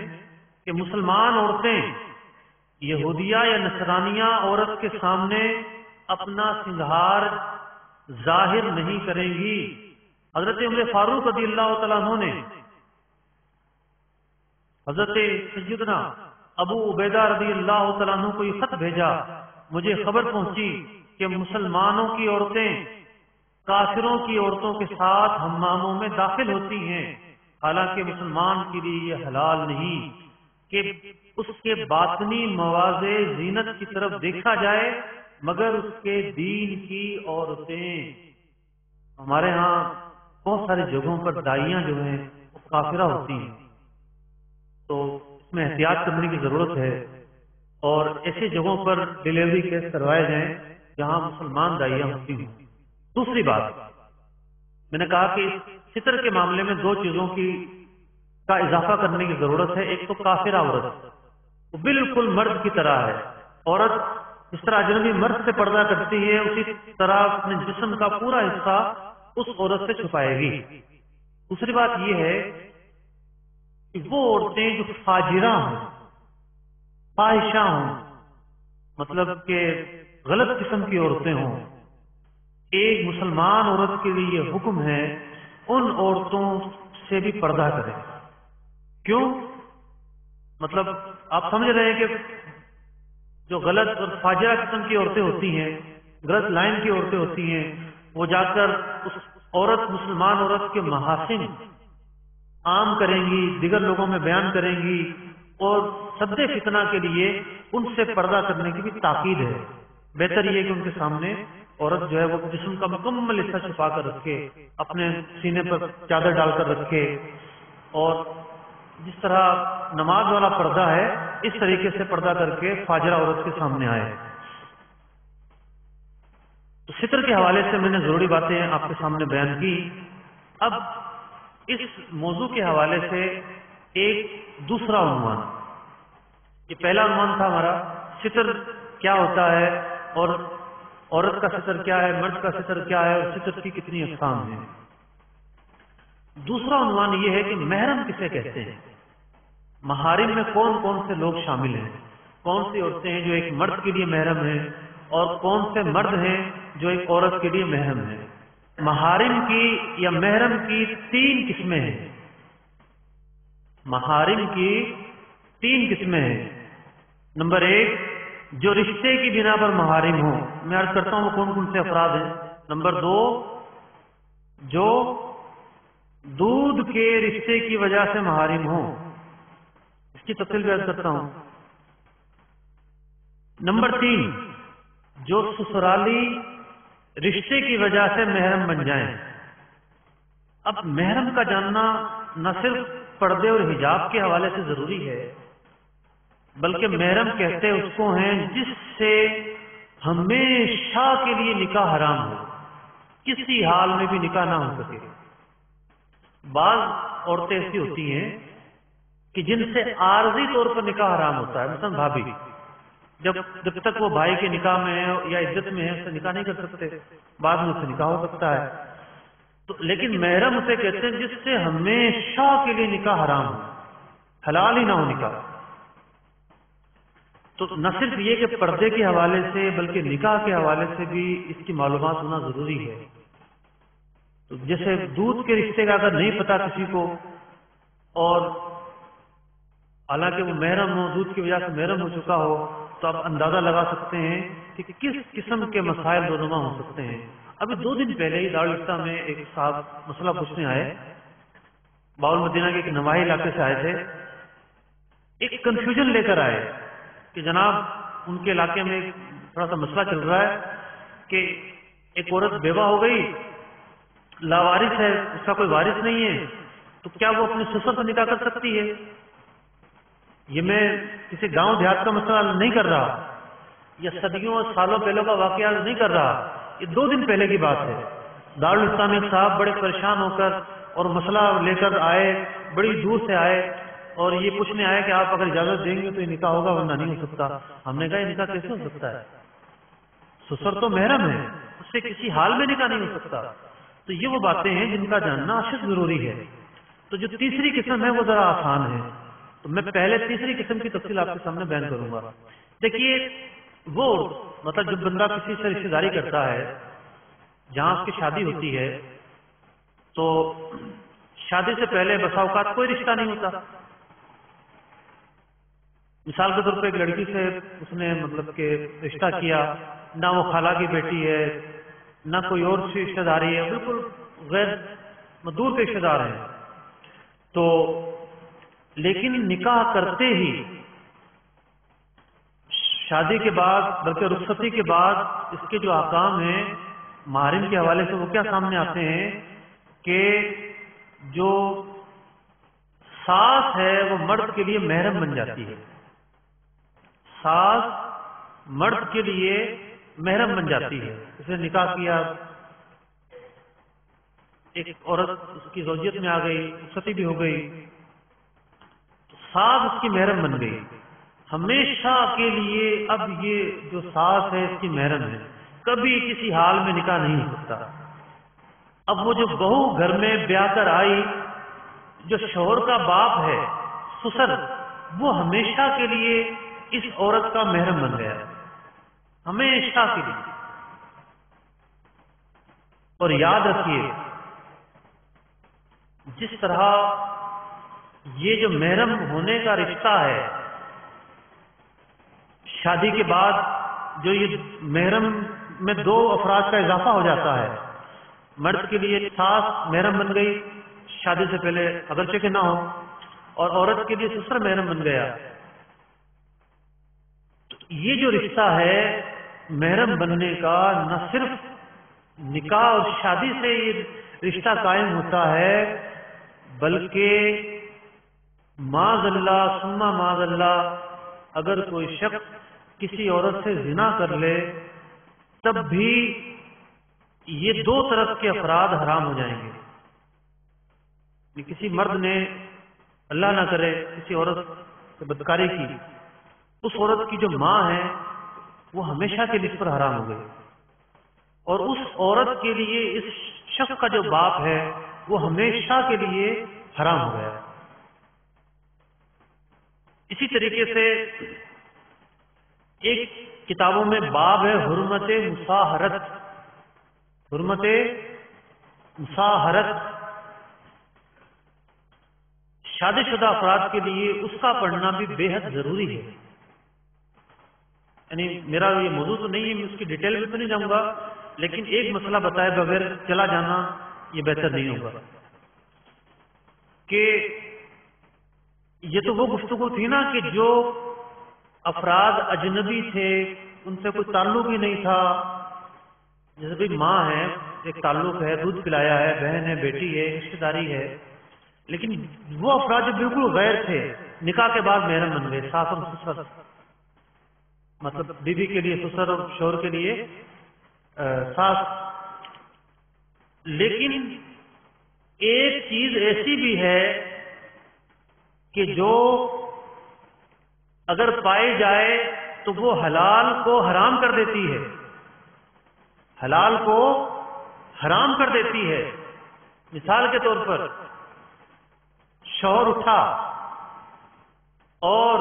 Speaker 2: کہ مسلمان عورتیں یہودیہ یا نصرانیہ عورت کے سامنے اپنا سنگھار ظاہر نہیں کریں گی۔ حضرت عمر فاروق رضی اللہ تعالیٰ عنہ نے حضرت سیدنا ابو عبیدہ رضی اللہ تعالیٰ عنہ کو یہ خط بھیجا، مجھے خبر پہنچی کہ مسلمانوں کی عورتیں کافروں کی عورتوں کے ساتھ حماموں میں داخل ہوتی ہیں، حالانکہ مسلمان کے لیے یہ حلال نہیں کہ اس کے باطنی مواضع زینت کی طرف دیکھا جائے مگر اس کے دین کی عورتیں۔ ہمارے ہاں بہت ساری جگہوں پر دائیاں جو ہیں وہ کافرہ ہوتی ہیں، تو اس میں احتیاط کرنے کی ضرورت ہے، اور ایسی جگہوں پر ڈیلیوری کیس کروائے جائیں جہاں مسلمان دائیاں ہوتی ہیں۔ دوسری بات میں نے کہا کہ ستر کے معاملے میں دو چیزوں کا اضافہ کرنے کی ضرورت ہے. ایک تو کافرہ عورت، وہ بالکل مرد کی طرح ہے. عورت جس طرح اجنبی مرد سے پردہ کرتی ہے اسی طرح اپنے جسم کا پورا حصہ اس عورت سے چھپائے گی. دوسری بات یہ ہے کہ وہ عورتیں جو فاجرہ ہوں، فاحشہ ہوں، مطلب کہ غلط قسم کی عورتیں ہوں، ایک مسلمان عورت کے لیے یہ حکم ہے ان عورتوں سے بھی پردہ کرے. کیوں؟ مطلب آپ سمجھ رہے ہیں کہ جو غلط اور فاجرہ قسم کی عورتیں ہوتی ہیں، غلط لائن کی عورتیں ہوتی ہیں، وہ جا کر اس عورت، مسلمان عورت کے محاسن عام کریں گی، دیگر لوگوں میں بیان کریں گی، اور سد فتنہ کے لیے ان سے پردہ کرنے کی بھی تاکید ہے. بہتر یہ کہ ان کے سامنے عورت جو ہے وہ جسم کا مکمل حصہ چھپا کر رکھے، اپنے سینے پر چادر ڈال کر رکھے، اور جس طرح نماز والا پردہ ہے اس طریقے سے پردہ کر کے فاجرہ عورت کے سامنے آئے. تو ستر کے حوالے سے میں نے ضروری باتیں آپ کے سامنے بیان کی. اب اس موضوع کے حوالے سے ایک دوسرا عنوان، یہ پہلا عنوان تھا ہمارا ستر کیا ہوتا ہے اور عورت کا ستر کیا ہے، مرد کا ستر کیا ہے، اور ستر کی کتنی اقسام ہیں. دوسرا عنوان یہ ہے کہ محرم کسے کہتے ہیں، محارم میں کون کون سے لوگ شامل ہیں، کون سی عورتیں ہیں جو ایک مرد کے لیے محرم ہیں، اور کون سے مرد ہیں جو ایک عورت کے لیے محرم ہیں. محارم کی یا محرم کی تین قسمیں ہیں. محارم کی تین قسمیں ہیں. نمبر ایک، جو رشتے کی بنا پر محارم ہوں. میں عرض کرتا ہوں وہ کون کون سے افراد ہیں. نمبر دو، جو دودھ کے رشتے کی وجہ سے محارم ہوں، اس کی تفصیل بیان کرتا ہوں. نمبر تین، جو سسرالی رشتے کی وجہ سے محرم بن جائیں. اب محرم کا جاننا نہ صرف پردے اور حجاب کے حوالے سے ضروری ہے، بلکہ محرم کہتے اس کو ہیں جس سے ہمیشہ کے لیے نکاح حرام ہو، کسی حال میں بھی نکاح نہ ہو سکے. بعض عورتیں ایسی ہوتی ہیں کہ جن سے عارضی طور پر نکاح حرام ہوتا ہے. مثلا بھابھی، جب تک وہ بھائی کے نکاح میں ہے یا عزت میں ہے اس سے نکاح نہیں کر سکتے، بعد میں اس سے نکاح ہو سکتا ہے. تو لیکن محرم اسے کہتے ہیں جس سے ہمیشہ کے لیے نکاح حرام ہو، حلال ہی نہ ہو نکاح. تو نہ صرف یہ کہ پردے کے حوالے سے بلکہ نکاح کے حوالے سے بھی اس کی معلومات ہونا ضروری ہے. تو جیسے دودھ کے رشتے کا اگر نہیں پتا کسی کو، اور حالانکہ وہ محرم ہو، دودھ کی وجہ سے محرم ہو چکا ہو، تو آپ اندازہ لگا سکتے ہیں کہ کس قسم کے مسائل رونما ہو سکتے ہیں. ابھی 2 دن پہلے ہی دارالفتہ میں ایک صاحب مسئلہ پوچھنے آئے، باول مدینہ کے ایک نواحی علاقے سے آئے تھے. ایک کنفیوژن لے کر آئے کہ جناب ان کے علاقے میں تھوڑا سا مسئلہ چل رہا ہے کہ ایک عورت بیوہ ہو گئی، لاوارث ہے، اس کا کوئی وارث نہیں ہے، تو کیا وہ اپنے سسر سے نکاح کر سکتی ہے؟ یہ میں کسی گاؤں دیہات کا مسئلہ نہیں کر رہا، یا صدیوں اور سالوں پہلے کا واقعہ نہیں کر رہا، یہ 2 دن پہلے کی بات ہے. دارالاسلام ایک صاحب بڑے پریشان ہو کر اور مسئلہ لے کر آئے، بڑی دور سے آئے، اور یہ پوچھنے آئے کہ آپ اگر اجازت دیں گے تو یہ نکاح ہوگا ورنہ نہیں ہو سکتا. ہم نے کہا یہ نکاح کیسے ہو سکتا ہے؟ سسر تو محرم ہے، اس سے کسی حال میں نکاح نہیں ہو سکتا. تو یہ وہ باتیں ہیں جن کا جاننا اشد ضروری ہے. تو جو تیسری قسم ہے وہ ذرا آسان ہے، تو میں پہلے تیسری قسم کی تفصیل آپ کے سامنے بیان کروں گا. دیکھیے، وہ مطلب جب بندہ کسی سے رشتہ داری کرتا ہے جہاں اس کی شادی ہوتی ہے، تو شادی سے پہلے بسا اوقات کوئی رشتہ نہیں ہوتا. مثال کے طور پہ ایک لڑکی سے اس نے مطلب کہ رشتہ کیا، نہ وہ خالہ کی بیٹی ہے، نہ کوئی اور سی رشتہ داری ہے، بالکل غیر دور کے رشتہ دار ہیں. تو لیکن نکاح کرتے ہی شادی کے بعد بلکہ رخصتی کے بعد اس کے جو احکام ہیں محارم کے حوالے سے وہ کیا سامنے آتے ہیں کہ جو ساس ہے وہ مرد کے لیے محرم بن جاتی ہے. ساس مرد کے لیے محرم بن جاتی ہے. اس نے نکاح کیا، ایک عورت اس کی زوجیت میں آ گئی، ستی بھی ہو گئی، ساس اس کی محرم بن گئی، ہمیشہ کے لیے اب یہ جو ساس ہے اس کی محرم ہے، کبھی کسی حال میں نکاح نہیں ہو سکتا۔ اب وہ جو بہو گھر میں بیاہ کر آئی، جو شوہر کا باپ ہے، سسر، وہ ہمیشہ کے لیے اس عورت کا محرم بن گیا، ہمیشہ کے لیے۔ اور یاد رکھیے، جس طرح یہ جو محرم ہونے کا رشتہ ہے، شادی کے بعد جو یہ محرم میں دو افراد کا اضافہ ہو جاتا ہے، مرد کے لیے ساس محرم بن گئی شادی سے پہلے اگرچہ کہ نہ ہو، اور عورت کے لیے سسر محرم بن گیا۔ یہ جو رشتہ ہے محرم بننے کا، نہ صرف نکاح اور شادی سے یہ رشتہ قائم ہوتا ہے، بلکہ معاذ اللہ ثم معاذ اللہ اگر کوئی شخص کسی عورت سے زنا کر لے تب بھی یہ دو طرف کے افراد حرام ہو جائیں گے۔ کسی مرد نے اللہ نہ کرے کسی عورت سے بدکاری کی، اس عورت کی جو ماں ہے وہ ہمیشہ کے لیے اس پر حرام ہو گئی، اور اس عورت کے لیے اس شخص کا جو باپ ہے وہ ہمیشہ کے لیے حرام ہو گیا۔ اسی طریقے سے ایک کتابوں میں باب ہے حرمت مصاہرت، حرمت مصاہرت، شادی شدہ افراد کے لیے اس کا پڑھنا بھی بے حد ضروری ہے۔ یعنی میرا یہ موضوع تو نہیں ہے، میں اس کی ڈیٹیل میں تو نہیں جاؤں گا، لیکن ایک مسئلہ بتائے بغیر چلا جانا یہ بہتر نہیں ہوگا کہ یہ تو وہ گفتگو تھی نا کہ جو افراد اجنبی تھے، ان سے کوئی تعلق ہی نہیں تھا، جیسے بھی ماں ہے، ایک تعلق ہے، دودھ پلایا ہے، بہن ہے، بیٹی ہے، رشتہ داری ہے، لیکن وہ افراد جو بالکل غیر تھے نکاح کے بعد محرم بن گئے، ساس اور سسر، مطلب بیوی کے لیے سسر اور شوہر کے لیے ساس۔ لیکن ایک چیز ایسی بھی ہے کہ جو اگر پائی جائے تو وہ حلال کو حرام کر دیتی ہے، حلال کو حرام کر دیتی ہے۔ مثال کے طور پر شوہر اٹھا اور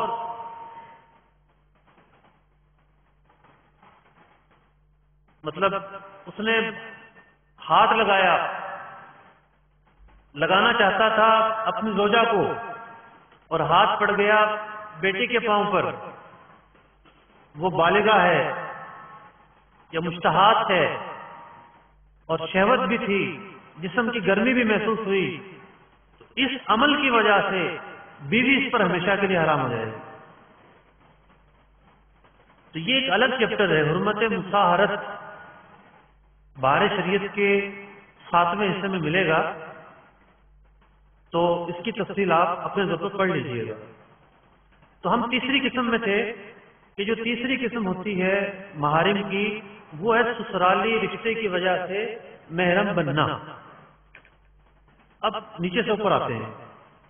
Speaker 2: مطلب اس نے ہاتھ لگانا چاہتا تھا اپنی زوجہ کو، اور ہاتھ پڑ گیا بیٹی کے پاؤں پر، وہ بالغہ ہے یا مشتہات ہے اور شہوت بھی تھی، جسم کی گرمی بھی محسوس ہوئی، تو اس عمل کی وجہ سے بیوی اس پر ہمیشہ کے لیے حرام ہو جائے گی۔ تو یہ ایک الگ چیپٹر ہے، حرمت مصاہرت، بہار شریعت کے 7ویں حصے میں ملے گا، تو اس کی تفصیل آپ اپنے ذوق پر پڑھ لیجئے گا۔ تو ہم تیسری قسم میں تھے کہ جو تیسری قسم ہوتی ہے محارم کی، وہ ہے سسرالی رشتے کی وجہ سے محرم بننا۔ اب نیچے سے اوپر آتے ہیں،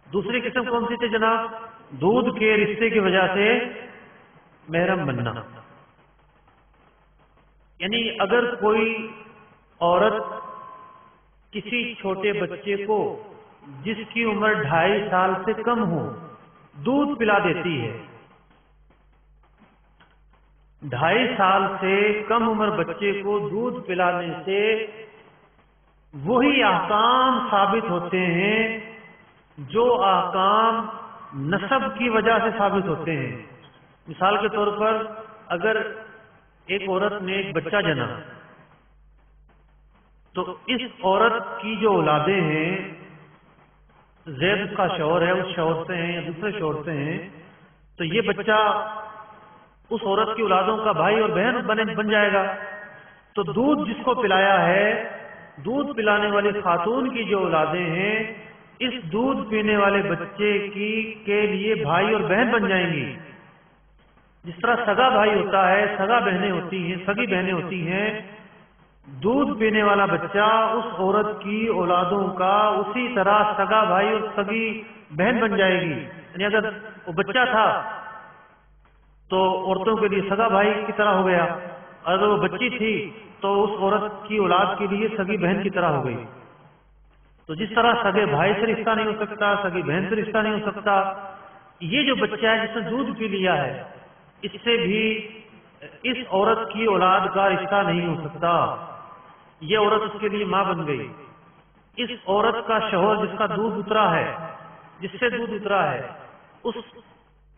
Speaker 2: دوسری قسم کون سی تھی جناب؟ دودھ کے رشتے کی وجہ سے محرم بننا۔ یعنی اگر کوئی عورت کسی چھوٹے بچے کو جس کی عمر 2.5 سال سے کم ہو دودھ پلا دیتی ہے، 2.5 سال سے کم عمر بچے کو دودھ پلانے سے وہی احکام ثابت ہوتے ہیں جو احکام نسب کی وجہ سے ثابت ہوتے ہیں۔ مثال کے طور پر اگر ایک عورت نے ایک بچہ جنا تو اس عورت کی جو اولادیں ہیں، زید اس کا شوہر ہے، اس شوہر سے ہیں یا دوسرے شوہر سے ہیں، تو یہ بچہ اس عورت کی اولادوں کا بھائی اور بہن بن جائے گا۔ تو دودھ جس کو پلایا ہے، دودھ پلانے والی خاتون کی جو اولادیں ہیں، اس دودھ پینے والے بچے کے لیے بھائی اور بہن بن جائیں گی۔ جس طرح سگا بھائی ہوتا ہے، سگا بہنیں ہوتی ہیں، سگی بہنیں ہوتی ہیں، دودھ پینے والا بچہ اس عورت کی اولادوں کا اسی طرح سگا بھائی اور سگی بہن بن جائے گی. یعنی اگر وہ بچہ تھا تو عورتوں کے لیے سگا بھائی کی طرح ہو گیا، اگر وہ بچی تھی تو اس عورت کی اولاد کے لیے سگی بہن کی طرح ہو گئی. تو جس طرح سگے بھائی سے رشتہ نہیں ہو سکتا، سگی بہن سے رشتہ نہیں ہو سکتا، یہ جو بچہ ہے جس نے دودھ پی لیا ہے اس سے بھی اس عورت کی اولاد کا رشتہ نہیں ہو سکتا. یہ عورت اس کے لیے ماں بن گئی. اس عورت کا شوہر جس کا دودھ اترا ہے، جس سے دودھ اترا ہے، اس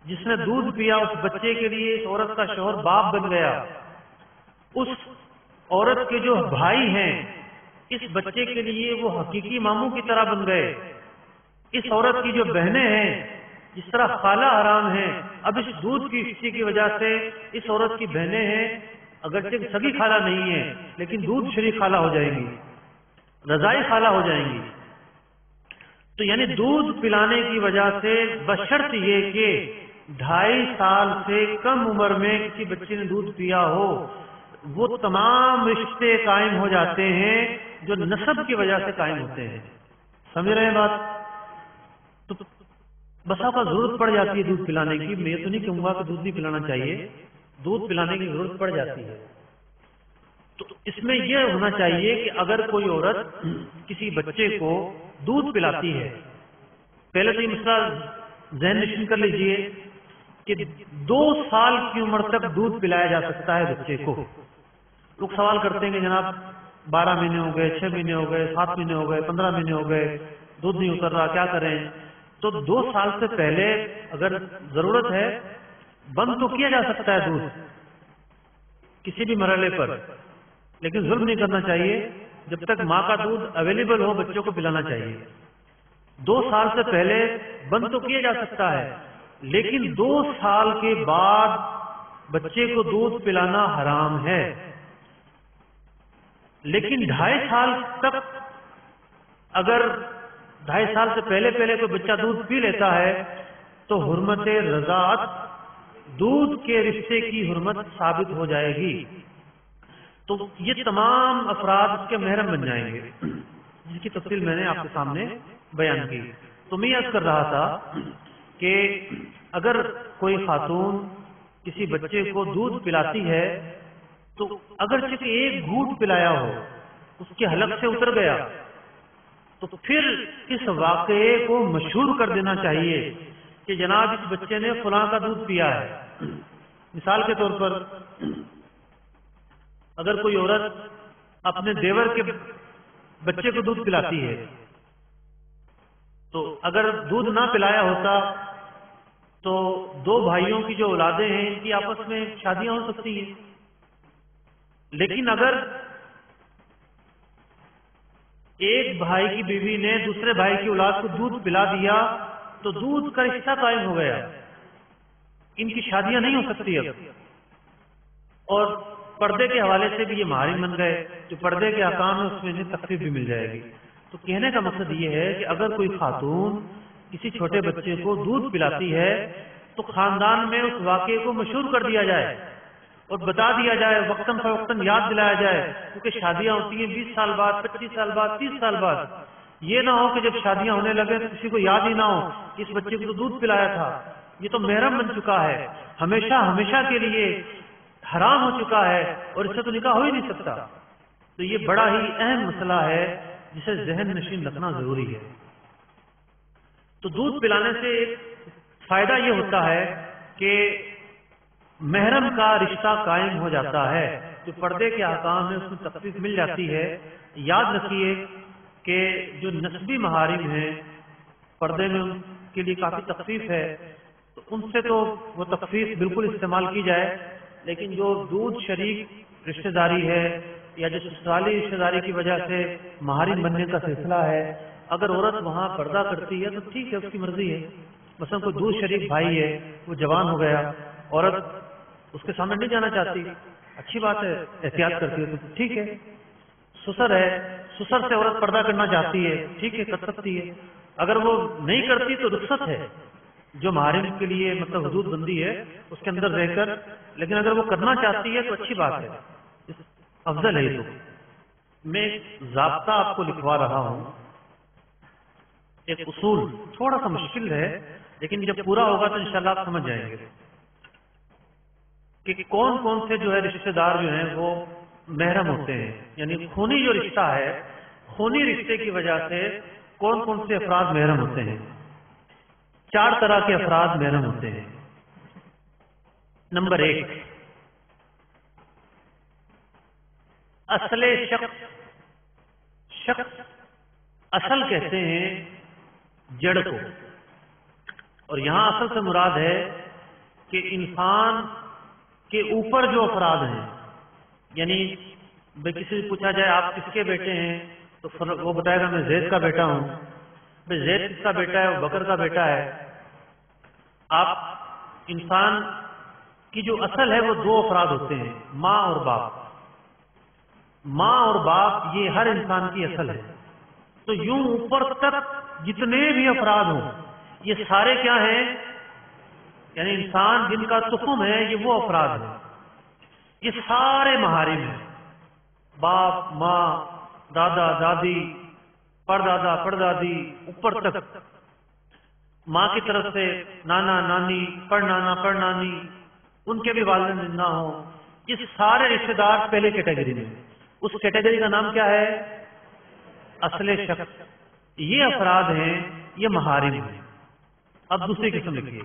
Speaker 2: جس نے دودھ پیا اس بچے کے لیے اس عورت کا شوہر باپ بن گیا. اس عورت کے جو بھائی ہیں اس بچے کے لیے وہ حقیقی ماموں کی طرح بن گئے. اس عورت کی جو بہنیں ہیں جس طرح خالہ حرام ہیں، اب اس دودھ کی رشتے کی وجہ سے اس عورت کی بہنیں ہیں، اگرچہ سگی خالہ نہیں ہے لیکن دودھ شریک خالہ ہو جائیں گی، رضائی خالہ ہو جائیں گی. تو یعنی دودھ پلانے کی وجہ سے بشرط یہ کہ 2.5 سال سے کم عمر میں کسی بچے نے دودھ پیا ہو، وہ تمام رشتے قائم ہو جاتے ہیں جو نسب کی وجہ سے قائم ہوتے ہیں. سمجھ رہے ہیں بات؟ تو بسا کا ضرورت پڑ جاتی ہے دودھ پلانے کی. میں تو نہیں کہوں گا کہ دودھ نہیں پلانا چاہیے، دودھ پلانے کی ضرورت پڑ جاتی ہے. تو اس میں یہ ہونا چاہیے کہ اگر کوئی عورت کسی بچے کو دودھ پلاتی ہے، پہلے تو یہ مسئلہ ذہن نشین کر لیجئے کہ 2 سال کی عمر تک دودھ پلایا جا سکتا ہے بچے کو. لوگ سوال کرتے ہیں کہ جناب 12 مہینے ہو گئے، 6 مہینے ہو گئے، 7 مہینے ہو گئے، 15 مہینے ہو گئے، دودھ نہیں اتر رہا، کیا کریں؟ تو 2 سال سے پہلے اگر ضرورت ہے بند تو کیا جا سکتا ہے دودھ کسی بھی مرحلے پر، لیکن ظلم نہیں کرنا چاہیے. جب تک ماں کا دودھ اویلیبل ہو بچوں کو پلانا چاہیے. 2 سال سے پہلے بند تو کیا جا سکتا ہے، لیکن 2 سال کے بعد بچے کو دودھ پلانا حرام ہے. لیکن 2.5 سال تک اگر 2.5 سال سے پہلے کوئی بچہ دودھ پی لیتا ہے تو حرمت رضاعت، دودھ کے رشتے کی حرمت ثابت ہو جائے گی. تو یہ تمام افراد اس کے محرم بن جائیں گے، جس کی تفصیل میں نے آپ کے سامنے بیان کی. تو میں عرض کر رہا تھا کہ اگر کوئی خاتون کسی بچے کو دودھ پلاتی ہے تو اگرچہ ایک گھونٹ پلایا ہو اس کے حلق سے اتر گیا تو پھر اس واقعے کو مشہور کر دینا چاہیے کہ جناب اس بچے نے فلاں کا دودھ پیا ہے. مثال کے طور پر اگر کوئی عورت اپنے دیور کے بچے کو دودھ پلاتی ہے تو اگر دودھ نہ پلایا ہوتا تو 2 بھائیوں کی جو اولادیں ہیں ان کی آپس میں شادیاں ہو سکتی ہیں. لیکن اگر ایک بھائی کی بیوی نے دوسرے بھائی کی اولاد کو دودھ پلا دیا تو دودھ کا رشتہ قائم ہو گیا، ان کی شادیاں نہیں ہو سکتی اب. اور پردے کے حوالے سے بھی یہ محارم بن گئے. جو پردے کے احکام ہیں اس میں انہیں تخفیف بھی مل جائے گی. تو کہنے کا مقصد یہ ہے کہ اگر کوئی خاتون کسی چھوٹے بچے کو دودھ پلاتی ہے تو خاندان میں اس واقعے کو مشہور کر دیا جائے اور بتا دیا جائے، وقتاً فوقتاً یاد دلایا جائے، کیونکہ شادیاں ہوتی ہیں 20 سال بعد، 25 سال بعد، 30 سال بعد. یہ نہ ہو کہ جب شادیاں ہونے لگے تو کسی کو یاد ہی نہ ہو کہ اس بچے کو تو دودھ پلایا تھا. یہ تو محرم بن چکا ہے، ہمیشہ کے لیے حرام ہو چکا ہے اور اس سے تو نکاح ہو ہی نہیں سکتا. تو یہ بڑا ہی اہم مسئلہ ہے جسے ذہن نشین رکھنا ضروری ہے. تو دودھ پلانے سے ایک فائدہ یہ ہوتا ہے کہ محرم کا رشتہ قائم ہو جاتا ہے. جو پردے کے احکام ہیں اس میں تخفیف مل جاتی ہے. یاد رکھیے کہ جو نسبی محارم ہیں پردے میں ان کے لیے کافی تخفیف ہے، تو ان سے تو وہ تخفیف بالکل استعمال کی جائے. لیکن جو دودھ شریک رشتہ داری ہے یا جو سسرالی رشتہ داری کی وجہ سے محارم بننے کا سلسلہ ہے، اگر عورت وہاں پردہ کرتی ہے تو ٹھیک ہے، اس کی مرضی ہے. مثلا کوئی دودھ شریک بھائی ہے، وہ جوان ہو گیا، عورت اس کے سامنے نہیں جانا چاہتی، اچھی بات ہے، احتیاط کرتی ہے تو ٹھیک ہے. سسر ہے، سسر سے عورت پردہ کرنا چاہتی ہے، ٹھیک ہے، کر سکتی ہے. اگر وہ نہیں کرتی تو رخصت ہے، جو محارم کے لیے مطلب حدود بندی ہے اس کے اندر رہ کر. لیکن اگر وہ کرنا چاہتی ہے تو اچھی بات ہے، افضل ہے. یہ تو میں ایک ضابطہ آپ کو لکھوا رہا ہوں، ایک اصول، تھوڑا سا مشکل ہے لیکن جب پورا ہوگا تو انشاءاللہ آپ سمجھ جائیں گے کہ کون کون سے جو ہے رشتہ دار جو ہیں وہ محرم ہوتے ہیں، یعنی خونی جو رشتہ ہے، خونی رشتے کی وجہ سے کون کون سے افراد محرم ہوتے ہیں۔ 4 طرح کے افراد محرم ہوتے ہیں۔ نمبر 1، اصل شخص اصل کہتے ہیں جڑ کو، اور یہاں اصل سے مراد ہے کہ انسان کے اوپر جو افراد ہیں، یعنی کسی سے پوچھا جائے آپ کس کے بیٹے ہیں تو وہ بتائے گا میں زید کا بیٹا ہوں۔ زید کس کا بیٹا ہے؟ وہ بکر کا بیٹا ہے۔ آپ انسان کی جو اصل ہے وہ 2 افراد ہوتے ہیں، ماں اور باپ۔ ماں اور باپ یہ ہر انسان کی اصل ہے۔ تو یوں اوپر تک جتنے بھی افراد ہوں یہ سارے کیا ہیں؟ یعنی انسان جن کا تخم ہے یہ وہ افراد ہیں، یہ سارے محارم ہیں۔ باپ، ماں، دادا، دادی، پردادا، پردادی، اوپر تک ماں کی طرف سے نانا، نانی، پڑنانا، پڑنانی، ان کے بھی والدین زندہ ہوں، یہ سارے رشتے دار پہلے کیٹیگری میں۔ اس کیٹیگری کا نام کیا ہے؟ اصل شخص۔ یہ افراد ہیں، یہ محارم ہیں۔ اب دوسری قسم لکھیے،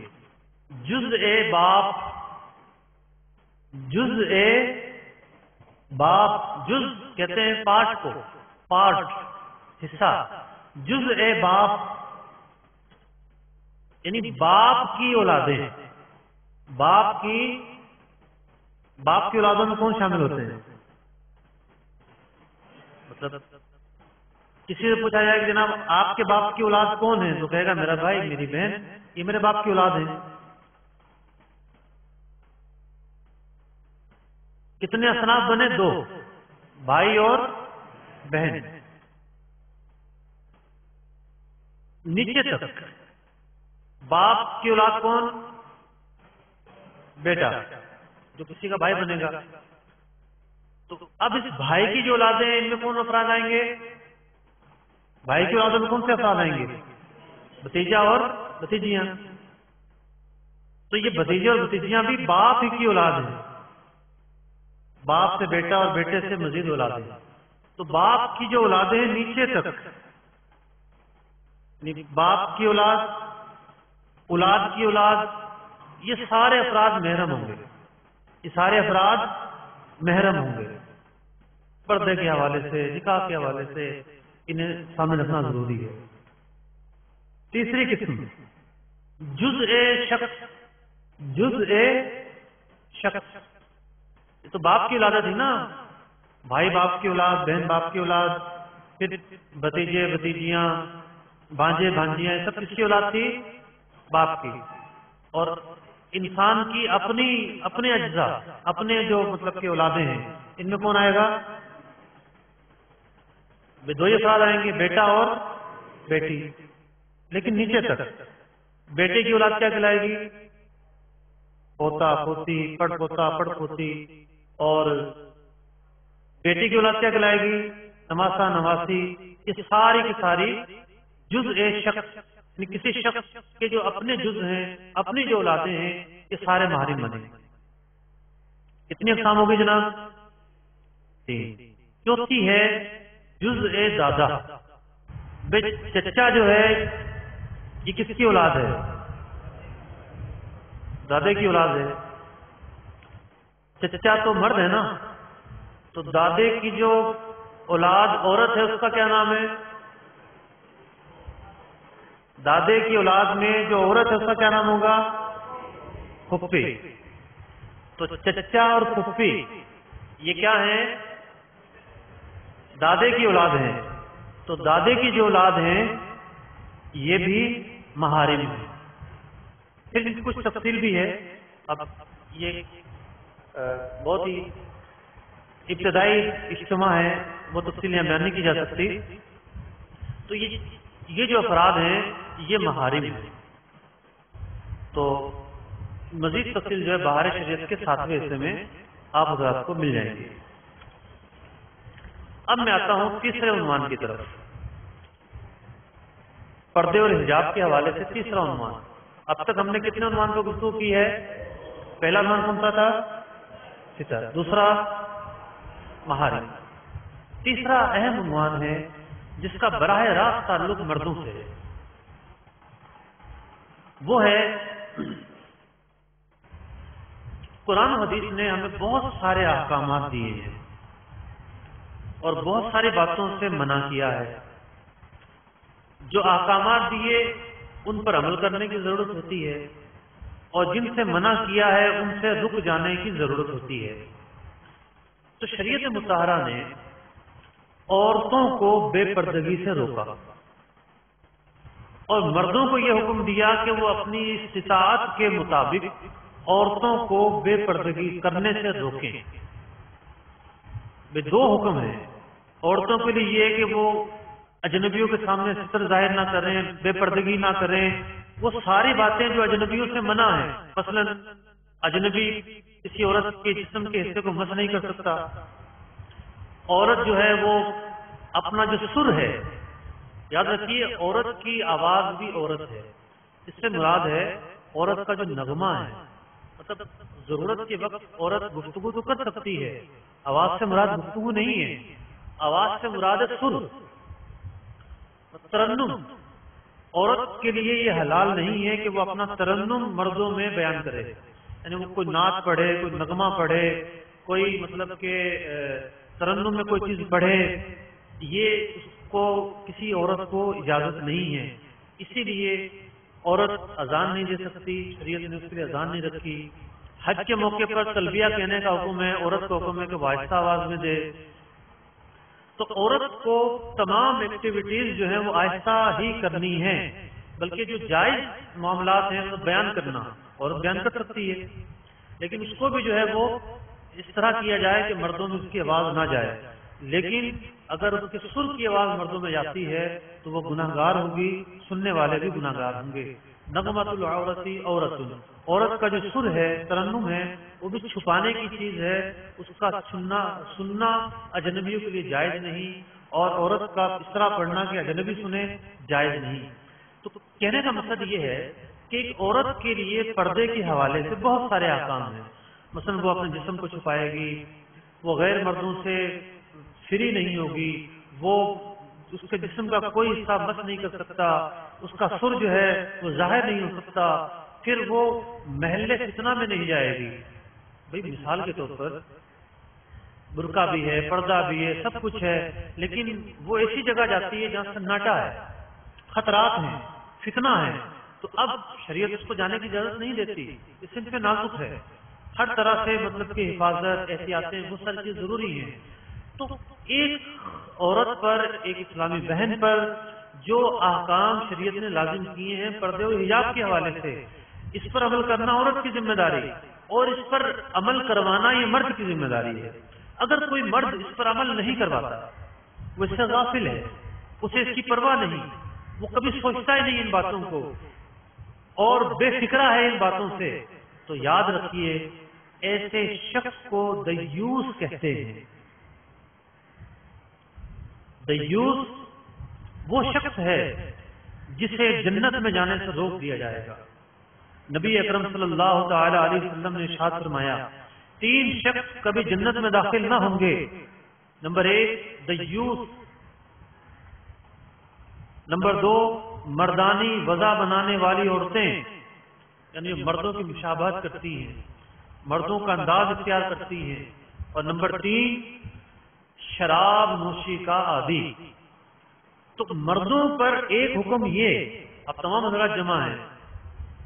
Speaker 2: جزء باپ۔ جزء باپ، جز کہتے ہیں پارٹ کو، پارٹ، حصہ۔ جزء باپ یعنی باپ کی اولادیں۔ باپ کی اولادوں میں کون شامل ہوتے ہیں؟ مطلب کسی سے پوچھا جائے کہ جناب آپ کے باپ کی اولاد کون ہے تو کہے گا میرا بھائی، میری بہن، یہ میرے باپ کی اولاد ہیں۔ کتنے اصناف بنے؟ 2، بھائی اور بہن۔ نیچے تک باپ کی اولاد کون؟ بیٹا، جو کسی کا بھائی بنے گا۔ تو اب اس بھائی کی جو اولادیں ہیں ان میں کون افراد آئیں گے؟ بھائی کی اولادوں میں کون سے افراد آئیں گے؟ بھتیجا اور بھتیجیاں۔ تو یہ بھتیجے اور بھتیجیاں بھی باپ ہی کی اولاد ہیں، باپ سے بیٹا اور بیٹے سے مزید اولادیں۔ تو باپ کی جو اولادیں ہیں نیچے تک، باپ کی اولاد، اولاد کی اولاد، یہ سارے افراد محرم ہوں گے۔ یہ سارے افراد محرم ہوں گے۔ پردے کے حوالے سے، نکاح کے حوالے سے انہیں سامنے رکھنا ضروری ہے۔ تیسری قسم، جزء شخص۔ جزء شخص، یہ تو باپ کی اولاد تھی نا، بھائی باپ کی اولاد، بہن باپ کی اولاد، پھر بھتیجے بھتیجیاں، بھانجے بھانجیاں، یہ سب کس کی اولاد تھی؟ باپ کی۔ اور انسان کی اپنے اجزاء، اپنے جو مطلب کہ اولادیں ہیں، ان میں کون آئے گا؟ 2 ہی افراد آئیں گے، بیٹا اور بیٹی۔ لیکن نیچے تک بیٹے کی اولاد کیا کہلائے گی؟ پوتا، پوتی، پڑ پوتا، پڑ پوتی۔ اور بیٹی کی اولاد کیا کہلائے گی؟ نواسا، نواسی۔ یہ ساری کی ساری جزء شخص، یعنی کسی شخص کے جو اپنے جز ہیں، اپنی جو اولادیں ہیں، یہ سارے محارم بنے۔ کتنی اقسام ہوگی جناب؟ 3۔ چوتھی ہے جزء دادا۔ چچا جو ہے یہ کس کی اولاد ہے؟ دادے کی اولاد ہے۔ چچا تو مرد ہے نا، تو دادے کی جو اولاد عورت ہے اس کا کیا نام ہے؟ دادے کی اولاد میں جو عورت ہے اس کا کیا نام ہوگا؟ پھپھی۔ تو چچا اور پھپھی یہ کیا ہیں؟ دادے کی اولاد ہیں۔ تو دادے کی جو اولاد ہیں یہ بھی محارم ہیں۔ پھر اس کی کچھ تفصیل بھی ہے، اب یہ بہت ہی ابتدائی اجتماع ہے، وہ تفصیلیں بیان نہیں کی جا سکتی۔ تو یہ جو افراد ہیں یہ محارم ہیں۔ تو مزید تفصیل جو ہے بہار شریعت کے 7ویں حصے میں آپ حضرات کو مل جائیں گے۔ اب میں آتا ہوں تیسرے عنوان کی طرف، پردے اور حجاب کے حوالے سے تیسرا عنوان۔ اب تک ہم نے کتنے عنوان پر گفتگو کی ہے؟ پہلا عنوان کون سا تھا؟ ستر، دوسرا محارم، تیسرا اہم عنوان ہے جس کا براہ راست تعلق مردوں سے ہے، وہ ہے قرآن حدیث نے ہمیں بہت سارے احکامات دیے ہیں اور بہت ساری باتوں سے منع کیا ہے۔ جو احکامات دیے ان پر عمل کرنے کی ضرورت ہوتی ہے، اور جن سے منع کیا ہے ان سے رک جانے کی ضرورت ہوتی ہے۔ تو شریعت مطہرہ نے عورتوں کو بے پردگی سے روکا اور مردوں کو یہ حکم دیا کہ وہ اپنی استطاعت کے مطابق عورتوں کو بے پردگی کرنے سے روکیں۔ دو حکم ہیں عورتوں کے لیے، یہ کہ وہ اجنبیوں کے سامنے ستر ظاہر نہ کریں، بے پردگی نہ کریں، وہ ساری باتیں جو اجنبیوں سے منع ہیں۔ مثلا اجنبی کسی عورت کے جسم کے حصے کو مس نہیں کر سکتا، عورت جو ہے وہ اپنا جو سر ہے، یاد رکھیے عورت کی آواز بھی عورت ہے، اس سے مراد ہے عورت کا جو نغمہ ہے، مطلب ضرورت کے وقت عورت گفتگو تو کر سکتی ہے، آواز سے مراد گفتگو نہیں ہے، آواز سے مراد ہے سر، ترنم۔ عورت کے لیے یہ حلال نہیں ہے کہ وہ اپنا ترنم مردوں میں بیان کرے، یعنی وہ کوئی نعت پڑھے، کوئی نغمہ پڑھے، کوئی مطلب کہ ترنم میں کوئی چیز پڑھے، یہ اس کو کسی عورت کو اجازت نہیں ہے۔ اسی لیے عورت اذان نہیں دے سکتی، شریعت نے اس کے لیے اذان نہیں رکھی۔ حج کے موقع پر تلبیہ کہنے کا حکم ہے، عورت کو حکم ہے کہ وہ آہستہ آواز میں دے۔ تو عورت کو تمام ایکٹیویٹیز جو ہیں وہ آہستہ ہی کرنی ہیں، بلکہ جو جائز معاملات ہیں وہ بیان کرنا عورت بیان کر سکتی ہے، لیکن اس کو بھی جو ہے وہ اس طرح کیا جائے کہ مردوں میں اس کی آواز نہ جائے۔ لیکن اگر اس کے سر کی آواز مردوں میں جاتی ہے تو وہ گناہ گار ہوگی، سننے والے بھی گناہ گار ہوں گے۔ نغمۃ العورت عورت، عورت کا جو سر ہے، ترنم ہے، وہ بھی چھپانے کی چیز ہے، اس کا سننا اجنبیوں کے لیے جائز نہیں، اور عورت کا اس طرح پڑھنا کہ اجنبی سنے جائز نہیں۔ تو کہنے کا مقصد یہ ہے کہ ایک عورت کے لیے پردے کے حوالے سے بہت سارے احکام ہیں۔ مثلا وہ اپنے جسم کو چھپائے گی، وہ غیر مردوں سے فری نہیں ہوگی، وہ اس کے جسم کا کوئی حصہ مس نہیں کر سکتا، اس کا سر جو ہے وہ ظاہر نہیں ہو سکتا، پھر وہ محل فتنہ میں نہیں جائے گی۔ بھئی مثال کے طور پر برقع بھی ہے، پردہ بھی ہے، سب کچھ ہے، لیکن وہ ایسی جگہ جاتی ہے جہاں سناٹا ہے، خطرات ہیں، فتنہ ہے، تو اب شریعت اس کو جانے کی اجازت نہیں دیتی، اس سے نازک ہے، ہر طرح سے مطلب کہ حفاظت، احتیاطیں، وہ ساری چیز ضروری ہیں۔ تو ایک عورت پر، ایک اسلامی بہن پر جو احکام شریعت نے لازم کیے ہیں پردے و حجاب کے حوالے سے، اس پر عمل کرنا عورت کی ذمہ داری، اور اس پر عمل کروانا یہ مرد کی ذمہ داری ہے۔ اگر کوئی مرد اس پر عمل نہیں کرواتا، وہ اس سے غافل ہے، اسے اس کی پرواہ نہیں، وہ کبھی سوچتا ہی نہیں ان باتوں کو، اور بے فکرہ ہے ان باتوں سے، تو یاد رکھیے ایسے شخص کو دیوس کہتے ہیں۔ دیوس وہ شخص ہے جسے جنت میں جانے سے روک دیا جائے گا۔ نبی اکرم صلی اللہ تعالی علیہ وسلم نے ارشاد فرمایا، 3 شخص کبھی جنت میں داخل نہ ہوں گے۔ نمبر 1 دیوس، نمبر 2 مردانی وضع بنانے والی عورتیں، یعنی مردوں کی مشابہت کرتی ہیں، مردوں کا انداز اختیار کرتی ہیں، اور نمبر 3 شراب نوشی کا عادی۔ تو مردوں پر ایک حکم یہ، اب تمام حضرات جمع ہیں،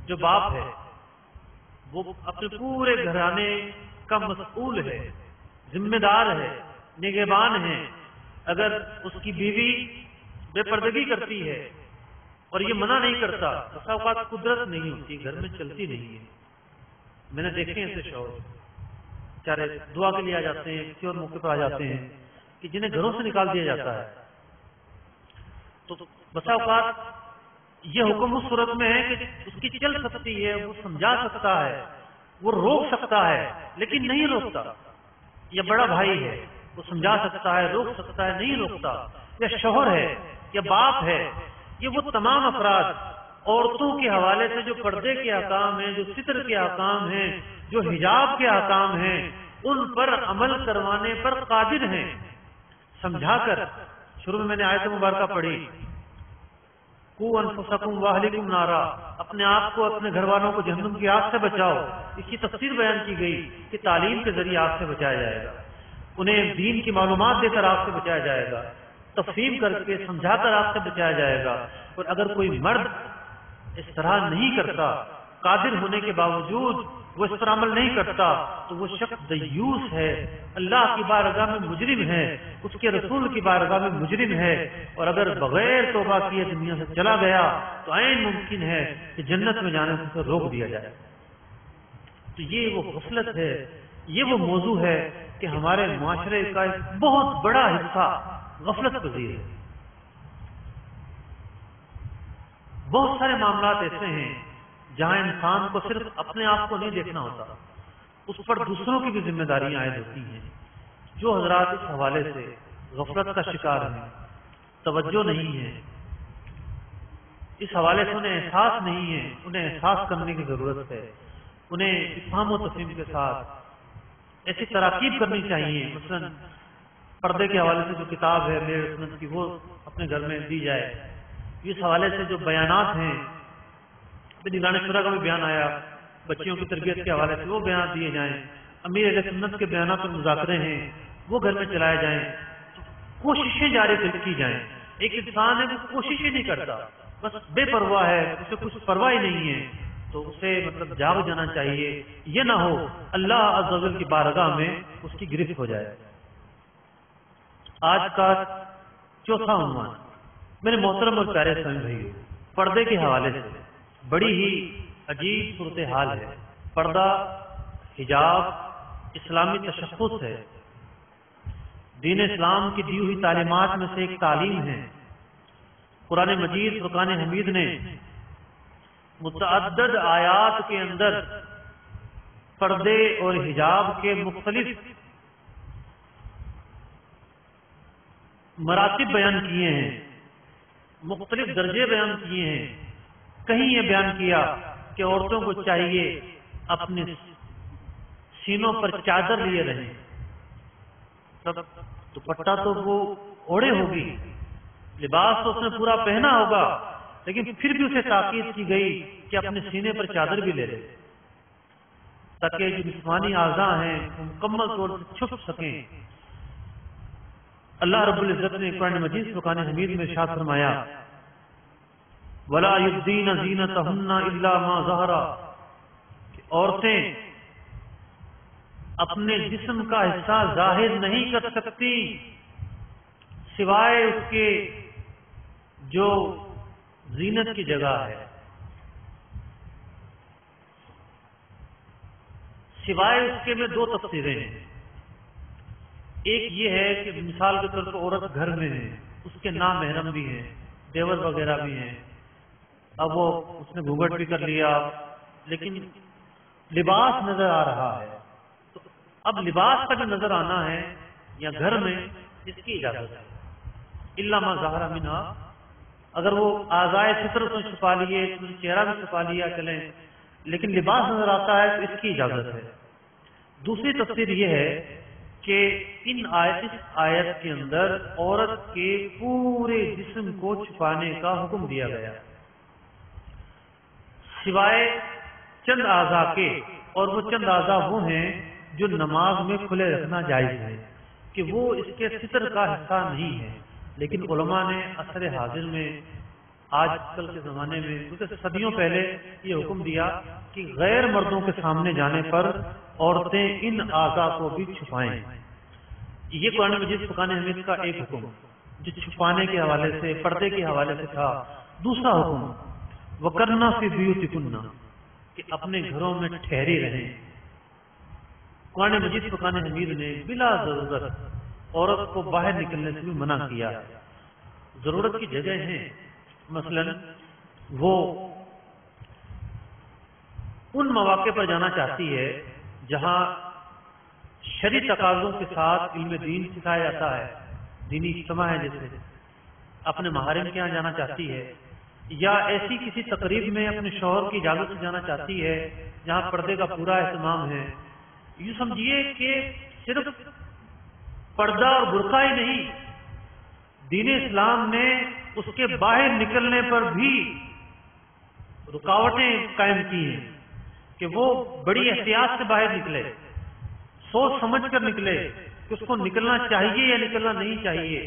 Speaker 2: جو باپ ہے وہ اپنے پورے گھرانے کا مسئول ہے، ذمہ دار ہے، نگہبان ہے۔ اگر اس کی بیوی بے پردگی کرتی ہے اور یہ منع نہیں کرتا، بسا اوقات قدرت نہیں ہوتی، گھر میں چلتی نہیں ہے۔ میں نے دیکھے ایسے شوہر چارے دعا کے لیے آ جاتے ہیں، کسی اور موقع پر آ جاتے ہیں کہ جنہیں گھروں سے نکال دیا جاتا ہے، تو بسا اوقات یہ حکم اس صورت میں ہے کہ اس کی چل سکتی ہے، وہ سمجھا سکتا ہے، وہ روک سکتا ہے، لیکن نہیں روکتا۔ یہ بڑا بھائی ہے، وہ سمجھا سکتا ہے، روک سکتا ہے، نہیں روکتا، یا شوہر ہے یا باپ ہے، یہ وہ تمام افراد عورتوں کے حوالے سے جو پردے کے احکام ہیں، جو ستر کے احکام ہیں، جو حجاب کے احکام ہیں، ان پر عمل کروانے پر قادر ہیں، سمجھا کر۔ شروع میں نے آیت مبارکہ پڑھی، قُوْ أَنفُسَكُمْ وَأَهْلِيكُمْ نَارًا، اپنے آپ کو، اپنے گھر والوں کو جہنم کی آگ سے بچاؤ۔ اس کی تفسیر بیان کی گئی کہ تعلیم کے ذریعے آگ سے بچایا جائے گا، انہیں دین کی معلومات دے کر آگ سے بچایا جائے گا، تفہیم کر کے سمجھا کر آگ سے بچایا جائے گا۔ اور اگر کوئی مرد اس طرح نہیں کرتا، قادر ہونے کے باوجود وہ اس پر عمل نہیں کرتا، تو وہ شخص دیوس ہے، اللہ کی بارگاہ میں مجرم ہے، اس کے رسول کی بارگاہ میں مجرم ہے، اور اگر بغیر توبہ کیے دنیا سے چلا گیا تو عین ممکن ہے کہ جنت میں جانے سے اسے روک دیا جائے۔ تو یہ وہ غفلت ہے، یہ وہ موضوع ہے کہ ہمارے معاشرے کا ایک بہت بڑا حصہ غفلت پذیر ہے۔ بہت سارے معاملات ایسے ہیں جہاں انسان کو صرف اپنے آپ کو نہیں دیکھنا ہوتا، اس پر دوسروں کی بھی ذمہ داریاں عائد ہوتی ہیں۔ جو حضرات اس حوالے سے غفلت کا شکار ہیں، توجہ نہیں ہے، اس حوالے سے انہیں احساس نہیں ہے، انہیں احساس کرنے کی ضرورت ہے، انہیں افہام و تفہیم کے ساتھ ایسی تراکیب کرنی چاہیے۔ مثلا پردے کے حوالے سے جو کتاب ہے میرے سنت کی، وہ اپنے گھر میں دی جائے۔ اس حوالے سے جو بیانات ہیں، نگران شورا کا بھی بیان آیا بچیوں کی تربیت کے حوالے سے، وہ بیان دیے جائیں۔ امیر اہل سنت کے بیانات اور مذاکرے ہیں، وہ گھر میں چلائے جائیں، کوششیں جاری کی جائیں۔ ایک انسان ہے وہ کوشش ہی نہیں کرتا، بس بے پرواہ ہے، اسے کچھ پرواہ ہی نہیں ہے، تو اسے مطلب جاگ جانا چاہیے، یہ نہ ہو اللہ عز و جل کی بارگاہ میں اس کی گرفت ہو جائے۔ آج کا چوتھا عنوان میرے محترم اور پیارے سامعین بھائیو، پردے کے حوالے سے بڑی ہی عجیب صورتحال ہے۔ پردہ، حجاب اسلامی تشخص ہے، دین اسلام کی دی ہوئی تعلیمات میں سے ایک تعلیم ہے۔ قرآن مجید، فرقان حمید نے متعدد آیات کے اندر پردے اور حجاب کے مختلف مراتب بیان کیے ہیں، مختلف درجے بیان کیے ہیں۔ کہیں یہ بیان کیا کہ عورتوں کو چاہیے اپنے سینوں پر چادر لیے رہیں، دوپٹہ تو وہ اوڑھے ہوگی، لباس تو اس نے پورا پہنا ہوگا، لیکن پھر بھی اسے تاکید کی گئی کہ اپنے سینے پر چادر بھی لے لے، تاکہ جو جسمانی اعضاء ہیں وہ مکمل طور پر چھپ سکیں۔ اللہ رب العزت نے قرآن مجید فرقان حمید میں ارشاد فرمایا، وَلَا يُبْدِينَ زِينَتَهُنَّ إِلَّا مَا ظَهَرَ، کہ عورتیں اپنے جسم کا حصہ ظاہر نہیں کر سکتی سوائے اس کے جو زینت کی جگہ ہے، سوائے اس کے میں دو تفسیریں ہیں۔ ایک یہ ہے کہ مثال کے طور پر عورت گھر میں ہے، اس کے نام محرم بھی ہیں، دیور وغیرہ بھی ہیں، اب وہ اس نے گھونگھٹ بھی کر لیا لیکن لباس نظر آ رہا ہے، تو اب لباس کا جو نظر آنا ہے یا گھر میں، اس کی اجازت ہے۔ الا ما ظہر منہا، اگر وہ اعضائے فطر کو چھپا لیے، چہرہ بھی چھپا لیا چلیں، لیکن لباس نظر آتا ہے تو اس کی اجازت ہے۔ دوسری تفسیر یہ ہے کہ اس آیت کے اندر عورت کے پورے جسم کو چھپانے کا حکم دیا گیا سوائے چند اعضاء کے، اور وہ چند اعضاء وہ ہیں جو نماز میں کھلے رکھنا جائز ہے، کہ وہ اس کے ستر کا حصہ نہیں ہے۔ لیکن علماء نے عصر حاضر میں، آج کل کے زمانے میں، کیونکہ صدیوں پہلے یہ حکم دیا کہ غیر مردوں کے سامنے جانے پر عورتیں ان اعضاء کو بھی چھپائیں۔ یہ قرآن مجید فرقان حمید کا ایک حکم جو چھپانے کے حوالے سے، پردے کے حوالے سے تھا۔ دوسرا حکم وَقَرْنَا فِي بُيُوتِكُنَّ، کہ اپنے گھروں میں ٹھہری رہیں۔ قرآن مجید فرقان حمید نے بلا ضرورت عورت کو باہر نکلنے سے بھی منع کیا۔ ضرورت کی جگہ ہیں، مثلا وہ ان مواقع پر جانا چاہتی ہے جہاں شرعی تقاضوں کے ساتھ علم دین سکھایا جاتا ہے، دینی اجتماع ہے، جیسے اپنے محارم کے یہاں جانا چاہتی ہے یا ایسی کسی تقریب میں اپنے شوہر کی اجازت سے جانا چاہتی ہے جہاں پردے کا پورا اہتمام ہے، یوں سمجھیے کہ صرف پردہ اور برقع ہی نہیں، دین اسلام نے اس کے باہر نکلنے پر بھی رکاوٹیں قائم کی ہیں کہ وہ بڑی احتیاط سے باہر نکلے، سوچ سمجھ کر نکلے کہ اس کو نکلنا چاہیے یا نکلنا نہیں چاہیے،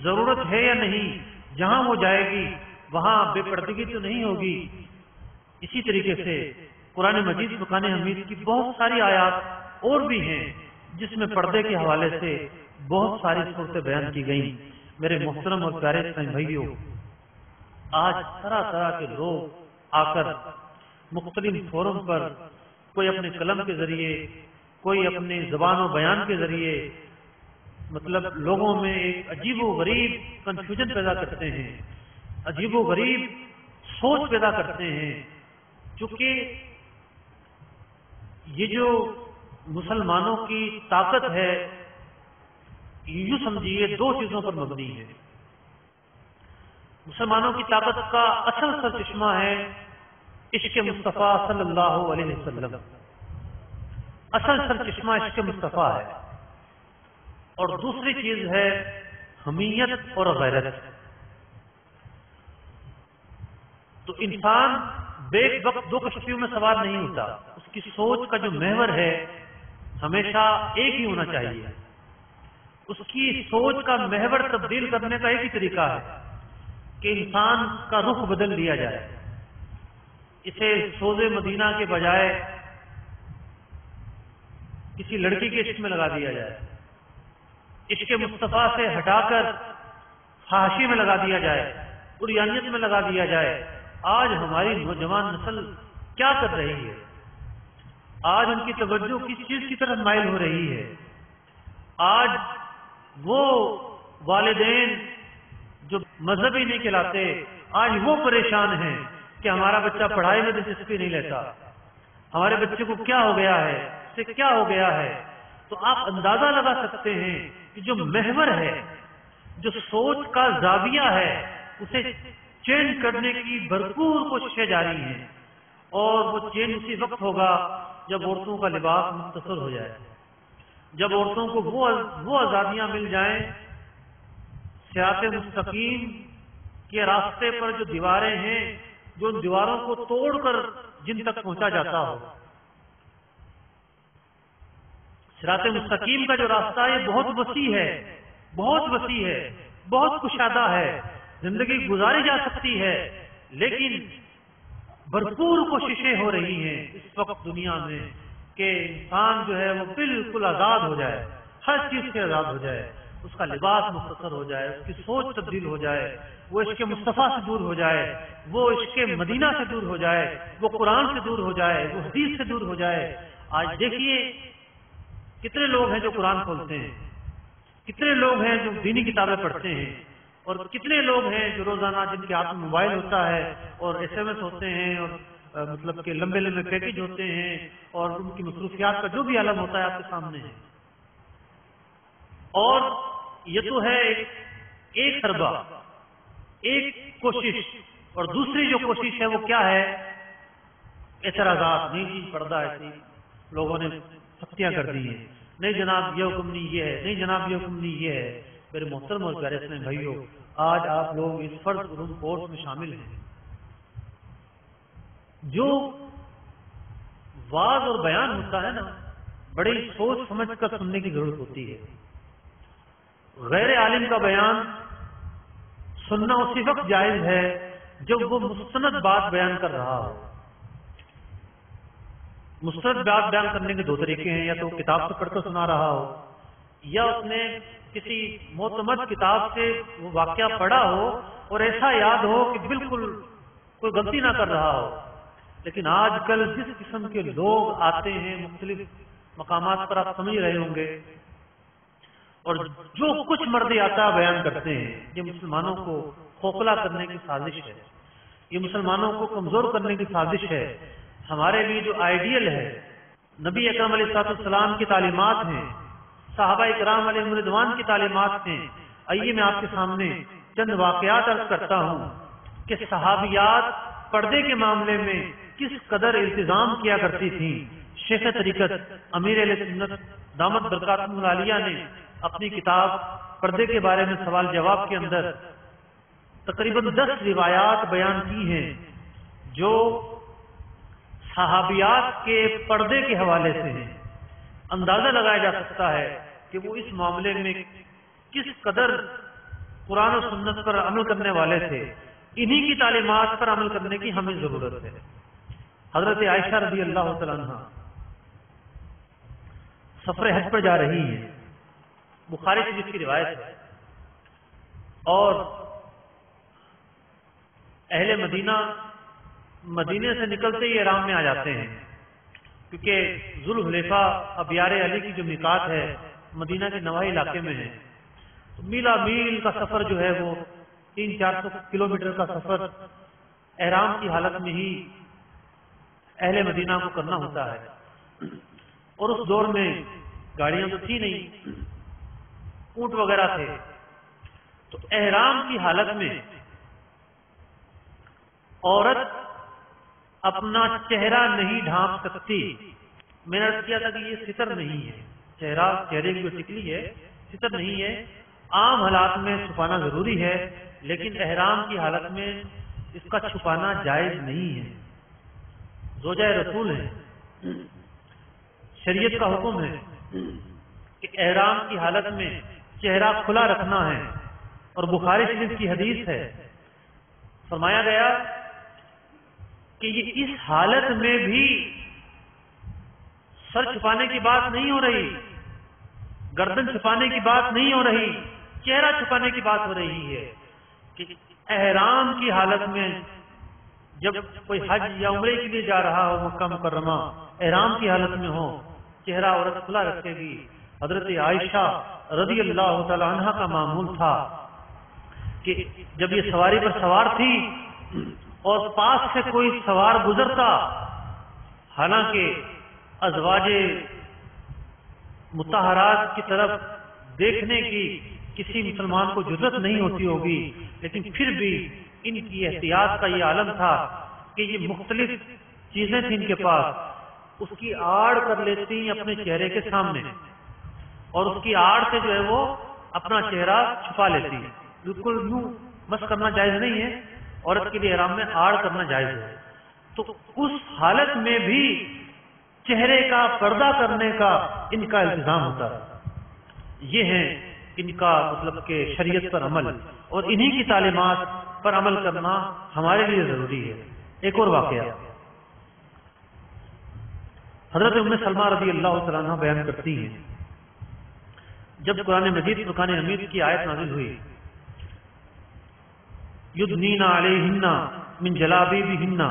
Speaker 2: ضرورت ہے یا نہیں، جہاں وہ جائے گی وہاں بے پردگی تو نہیں ہوگی۔ اسی طریقے سے قرآن مجید فرقان حمید کی بہت ساری آیات اور بھی ہیں جس میں پردے کے حوالے سے بہت ساری صورتیں بیان کی گئیں۔ میرے محترم اور پیارے اسلامی بھائیوں، آج طرح طرح کے لوگ آ کر مختلف فورم پر کوئی اپنے قلم کے ذریعے، کوئی اپنے زبان و بیان کے ذریعے مطلب لوگوں میں ایک عجیب و غریب کنفیوژن پیدا کرتے ہیں، عجیب و غریب سوچ پیدا کرتے ہیں، چونکہ یہ جو مسلمانوں کی طاقت ہے یوں سمجھیے دو چیزوں پر مبنی ہے۔ مسلمانوں کی طاقت کا اصل سرچشمہ ہے عشق مصطفیٰ صلی اللہ علیہ وسلم، اصل سرچشمہ عشق مصطفیٰ ہے، اور دوسری چیز ہے حمیت اور غیرت۔ تو انسان بیک وقت دو کشتیوں میں سوار نہیں ہوتا، اس کی سوچ کا جو محور ہے ہمیشہ ایک ہی ہونا چاہیے۔ اس کی سوچ کا محور تبدیل کرنے کا ایک ہی طریقہ ہے کہ انسان کا رخ بدل دیا جائے، اسے سوز مدینہ کے بجائے کسی لڑکی کے عشق میں لگا دیا جائے، عشق مصطفیٰ سے ہٹا کر فحاشی میں لگا دیا جائے، عریانیت میں لگا دیا جائے۔ آج ہماری نوجوان نسل کیا کر رہی ہے؟ آج ان کی توجہ کس چیز کی طرف مائل ہو رہی ہے؟ آج وہ والدین جو مذہبی نہیں کہلاتے، آج وہ پریشان ہیں کہ ہمارا بچہ پڑھائی میں دلچسپی نہیں لیتا، ہمارے بچے کو کیا ہو گیا ہے، اسے کیا ہو گیا ہے۔ تو آپ اندازہ لگا سکتے ہیں کہ جو محور ہے، جو سوچ کا زاویہ ہے، اسے چینج کرنے کی بھرپور کوششیں جاری ہیں، اور وہ چینج اسی وقت ہوگا جب عورتوں کا لباس مختصر ہو جائے، جب عورتوں کو وہ آزادیاں مل جائیں، صراط مستقیم کے راستے پر جو دیواریں ہیں، جو ان دیواروں کو توڑ کر جن تک پہنچا جاتا ہو۔ صراط مستقیم کا جو راستہ ہے بہت وسیع ہے، بہت وسیع ہے، بہت کشادہ ہے، زندگی گزاری جا سکتی ہے، لیکن بھرپور کوششیں ہو رہی ہیں اس وقت دنیا میں کہ انسان جو ہے وہ بالکل آزاد ہو جائے، ہر چیز سے آزاد ہو جائے، اس کا لباس مختصر ہو جائے، اس کی سوچ تبدیل ہو جائے، وہ عشق مصطفیٰ سے دور ہو جائے، وہ عشق مدینہ سے دور ہو جائے، وہ قرآن سے دور ہو جائے، وہ حدیث سے دور ہو جائے۔ آج دیکھیے کتنے لوگ ہیں جو قرآن کھولتے ہیں، کتنے لوگ ہیں جو دینی کتابیں پڑھتے ہیں، اور کتنے لوگ ہیں جو روزانہ جن کے ہاتھ میں موبائل ہوتا ہے اور SMS ہوتے ہیں، اور مطلب کہ لمبے لمبے پیکج ہوتے ہیں، اور ان کی مصروفیات کا جو بھی عالم ہوتا ہے آپ کے سامنے ہے۔ اور یہ تو ہے ایک حربہ، ایک کوشش، اور دوسری جو کوشش ہے وہ کیا ہے؟ اعتراضات، نہیں جی پردہ ایسی لوگوں نے سختیاں کر دی ہیں، نہیں جناب یہ حکم نہیں یہ ہے، نہیں جناب یہ حکم نہیں یہ ہے۔ میرے محترم اور پیارے اسلامی بھائیوں، آج آپ لوگ اس فرض علوم کورس میں شامل ہیں، جو واز اور بیان ہوتا ہے نا، بڑی سوچ سمجھ کر سننے کی ضرورت ہوتی ہے۔ غیر عالم کا بیان سننا اسی وقت جائز ہے جب وہ مستند بات بیان کر رہا ہو۔ مستند بات بیان کرنے کے دو طریقے ہیں، یا تو کتاب سے پڑھ کر سنا رہا ہو، یا اس نے کسی معتمد کتاب سے وہ واقعہ پڑھا ہو اور ایسا یاد ہو کہ بالکل کوئی غلطی نہ کر رہا ہو۔ لیکن آج کل جس قسم کے لوگ آتے ہیں مختلف مقامات پر، آپ سمجھ رہے ہوں گے، اور جو کچھ مرضی آتا بیان کرتے ہیں، یہ مسلمانوں کو کھوکھلا کرنے کی سازش ہے، یہ مسلمانوں کو کمزور کرنے کی سازش ہے۔ ہمارے لیے جو آئیڈیل ہے، نبی اکرم علیہ الصلوۃ والسلام کی تعلیمات ہیں، صحابہ کرام علیہم رضوان کی تعلیمات ہیں۔ آئیے میں آپ کے سامنے چند واقعات عرض کرتا ہوں کہ صحابیات پردے کے معاملے میں کس قدر التزام کیا کرتی تھیں۔ شیخ طریقت امیر اہل سنت دامت برکاتہم العالیہ نے اپنی کتاب پردے کے بارے میں سوال جواب کے اندر تقریباً 10 روایات بیان کی ہیں جو صحابیات کے پردے کے حوالے سے ہیں۔ اندازہ لگایا جا سکتا ہے کہ وہ اس معاملے میں کس قدر قرآن و سنت پر عمل کرنے والے تھے۔ انہی کی تعلیمات پر عمل کرنے کی ہمیں ضرورت ہے۔ حضرت عائشہ رضی اللہ تعالیٰ عنہ سفر حج پر جا رہی ہیں، بخاری شریف کی روایت ہے، اور اہل مدینہ مدینے سے نکلتے ہی احرام میں آ جاتے ہیں، کیونکہ ذوالحلیفہ ابیار علی کی جو میقات ہے مدینہ کے نواحی علاقے میں ہے، تو میلا میل کا سفر جو ہے وہ 300-400 کلومیٹر کا سفر احرام کی حالت میں ہی اہل مدینہ کو کرنا ہوتا ہے۔ اور اس دور میں گاڑیاں تو تھی نہیں، اونٹ وغیرہ تھے، تو احرام کی حالت میں عورت اپنا چہرہ نہیں ڈھانپ سکتی۔ میں نے عرض کیا تھا کہ یہ ستر نہیں ہے، چہرے کی جو ٹکلی ہے ستر نہیں ہے، عام حالات میں چھپانا ضروری ہے، لیکن احرام کی حالت میں اس کا چھپانا جائز نہیں ہے۔ زوجہ رسول ہے، شریعت کا حکم ہے کہ احرام کی حالت میں چہرہ کھلا رکھنا ہے، اور بخاری شریف کی حدیث ہے، فرمایا گیا کہ یہ اس حالت میں بھی سر چھپانے کی بات نہیں ہو رہی، گردن چھپانے کی بات نہیں ہو رہی، چہرہ چھپانے کی بات ہو رہی ہے کہ احرام کی حالت میں جب کوئی حج یا عمرے کے لیے جا رہا ہو مکہ مکرمہ، احرام کی حالت میں ہو، چہرہ عورت کھلا رکھے گی۔ حضرت عائشہ رضی اللہ تعالی عنہ کا معمول تھا کہ جب یہ سواری پر سوار تھی اور پاس سے کوئی سوار گزرتا، حالانکہ ازواج مطہرات کی طرف دیکھنے کی کسی مسلمان کو جرأت نہیں ہوتی ہوگی، لیکن پھر بھی ان کی احتیاط کا یہ عالم تھا کہ یہ مختلف چیزیں تھیں ان کے پاس، اس کی آڑ کر لیتی اپنے چہرے کے سامنے، اور اس کی آڑ سے جو ہے وہ اپنا چہرہ چھپا لیتی۔ بالکل یوں مس کرنا جائز نہیں ہے، عورت کے لیے احرام میں آڑ کرنا جائز ہے، تو اس حالت میں بھی چہرے کا پردہ کرنے کا ان کا التزام ہوتا ہے۔ یہ ہیں ان کا مطلب کہ شریعت پر عمل، اور انہی کی تعلیمات پر عمل کرنا ہمارے لیے ضروری ہے۔ ایک اور واقعہ حضرت ام سلمہ رضی اللہ تعالیٰ عنہ بیان کرتی ہیں، جب قرآن مجید فرقان حمید کی آیت نازل ہوئی، یدنین علیہن من جلابیبہن،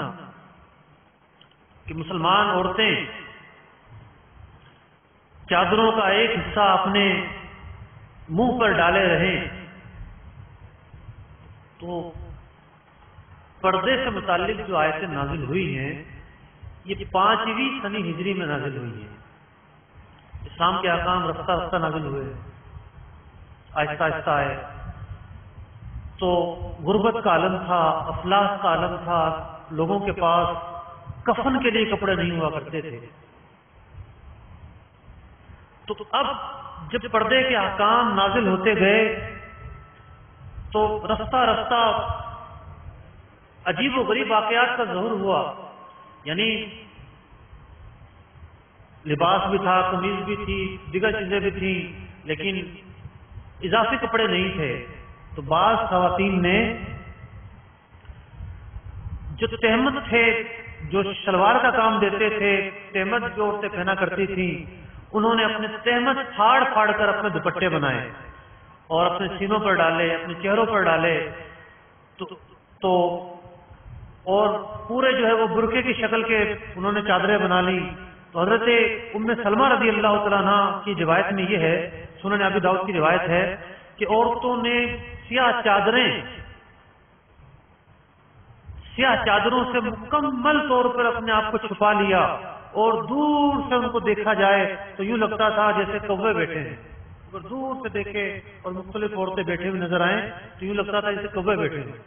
Speaker 2: کہ مسلمان عورتیں چادروں کا ایک حصہ اپنے منہ پر ڈالے رہیں، تو پردے سے متعلق جو آیتیں نازل ہوئی ہیں یہ 5ویں سنی ہجری میں نازل ہوئی ہیں۔ اسلام کے احکام رفتہ رفتہ نازل ہوئے، آہستہ آہستہ آئے، تو غربت کا عالم تھا، افلاس کا عالم تھا، لوگوں کے پاس کفن کے لیے کپڑے نہیں ہوا کرتے تھے، تو اب جب پردے کے احکام نازل ہوتے گئے تو رفتہ رفتہ عجیب و غریب واقعات کا ظہور ہوا، یعنی لباس بھی تھا، قمیض بھی تھی، دیگر چیزیں بھی تھیں، لیکن اضافی کپڑے نہیں تھے، تو بعض خواتین نے جو تہمت تھے، جو شلوار کا کام دیتے تھے، تہمت جو عورتیں پہنا کرتی تھیں، انہوں نے اپنے تہمت پھاڑ پھاڑ کر اپنے دوپٹے بنائے اور اپنے سینوں پر ڈالے، اپنے چہروں پر ڈالے، تو اور پورے جو ہے وہ برقعے کی شکل کے انہوں نے چادریں بنا لی۔ تو حضرت ام سلمہ رضی اللہ تعالیٰ عنہ کی روایت میں یہ ہے، سنن ابی داؤد کی روایت ہے کہ عورتوں نے سیاہ چادروں سے مکمل طور پر اپنے آپ کو چھپا لیا، اور دور سے ان کو دیکھا جائے تو یوں لگتا تھا جیسے کوے بیٹھے ہیں. اگر دور سے دیکھے اور مختلف عورتیں بیٹھے ہوئے نظر آئیں تو یوں لگتا تھا جیسے کوے بیٹھے ہیں.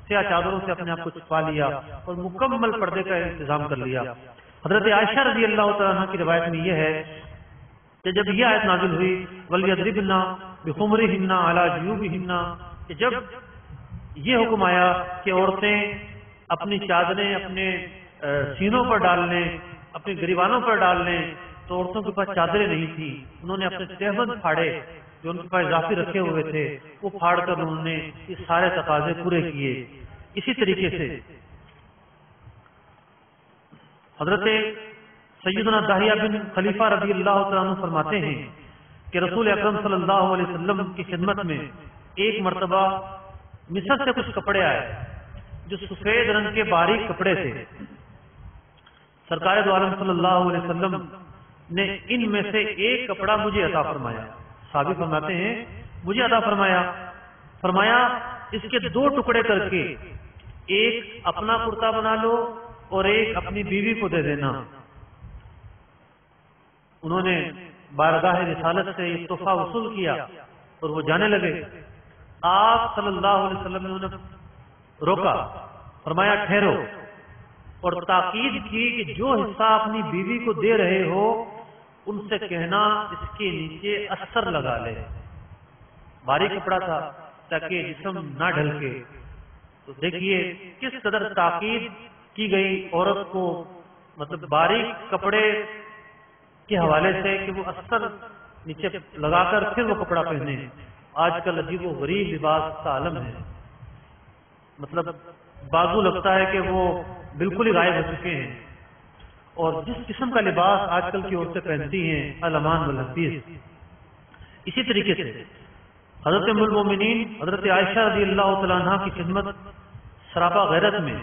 Speaker 2: سیاہ چادروں سے اپنے آپ کو چھپا لیا اور مکمل پردے کا انتظام کر لیا. حضرت عائشہ رضی اللہ تعالیٰ عنہ کی روایت میں یہ ہے کہ جب یہ آیت نازل ہوئی وَلْيَضْرِبْنَ بِخُمُرِهِنَّ عَلَى جُيُوبِهِنَّ کہ جب یہ حکم آیا کہ عورتیں اپنی چادریں اپنے سینوں پر ڈال لیں، اپنے گریبانوں پر ڈال لیں، تو عورتوں کے پاس چادریں نہیں تھی. انہوں نے اپنے تہبند پھاڑے جو ان کے پاس اضافی رکھے ہوئے تھے وہ پھاڑ کر انہوں نے یہ سارے تقاضے پورے کیے. اسی طریقے سے حضرت سیدنا داہیہ بن خلیفہ رضی اللہ تعالیٰ عنہ فرماتے ہیں کہ رسول اکرم صلی اللہ علیہ وسلم کی خدمت میں ایک مرتبہ مصر سے کچھ کپڑے آئے جو سفید رنگ کے باریک کپڑے تھے. سرکار دو عالم صلی اللہ علیہ وسلم نے ان میں سے ایک کپڑا مجھے عطا فرمایا. صحابی فرماتے ہیں مجھے عطا فرمایا اس کے دو ٹکڑے کر کے ایک اپنا کرتا بنا لو اور ایک اپنی بیوی کو دے دینا. انہوں نے بارگاہ رسالت سے یہ تحفہ وصول کیا اور وہ جانے لگے. آپ صلی اللہ علیہ وسلم نے انہیں روکا، فرمایا ٹھہرو، اور تاکید کی کہ جو حصہ اپنی بیوی کو دے رہے ہو ان سے کہنا اس کے نیچے استر لگا لے. باریک کپڑا تھا تاکہ جسم نہ ڈھلکے. تو دیکھیے کس قدر تاکید کی گئی عورت کو، مطلب باریک کپڑے کے حوالے سے کہ وہ استر نیچے لگا کر پھر وہ کپڑا پہنے. آج کل عجیب و غریب لباس کا عالم ہے، مطلب بازو لگتا ہے کہ وہ بالکل ہی غائب ہو چکے ہیں. اور جس قسم کا لباس آج کل کی عورتیں پہنتی ہیں الامان والحفیظ. اسی طریقے سے حضرت ام المومنین حضرت عائشہ رضی اللہ تعالیٰ عنہ کی خدمت سراپا غیرت میں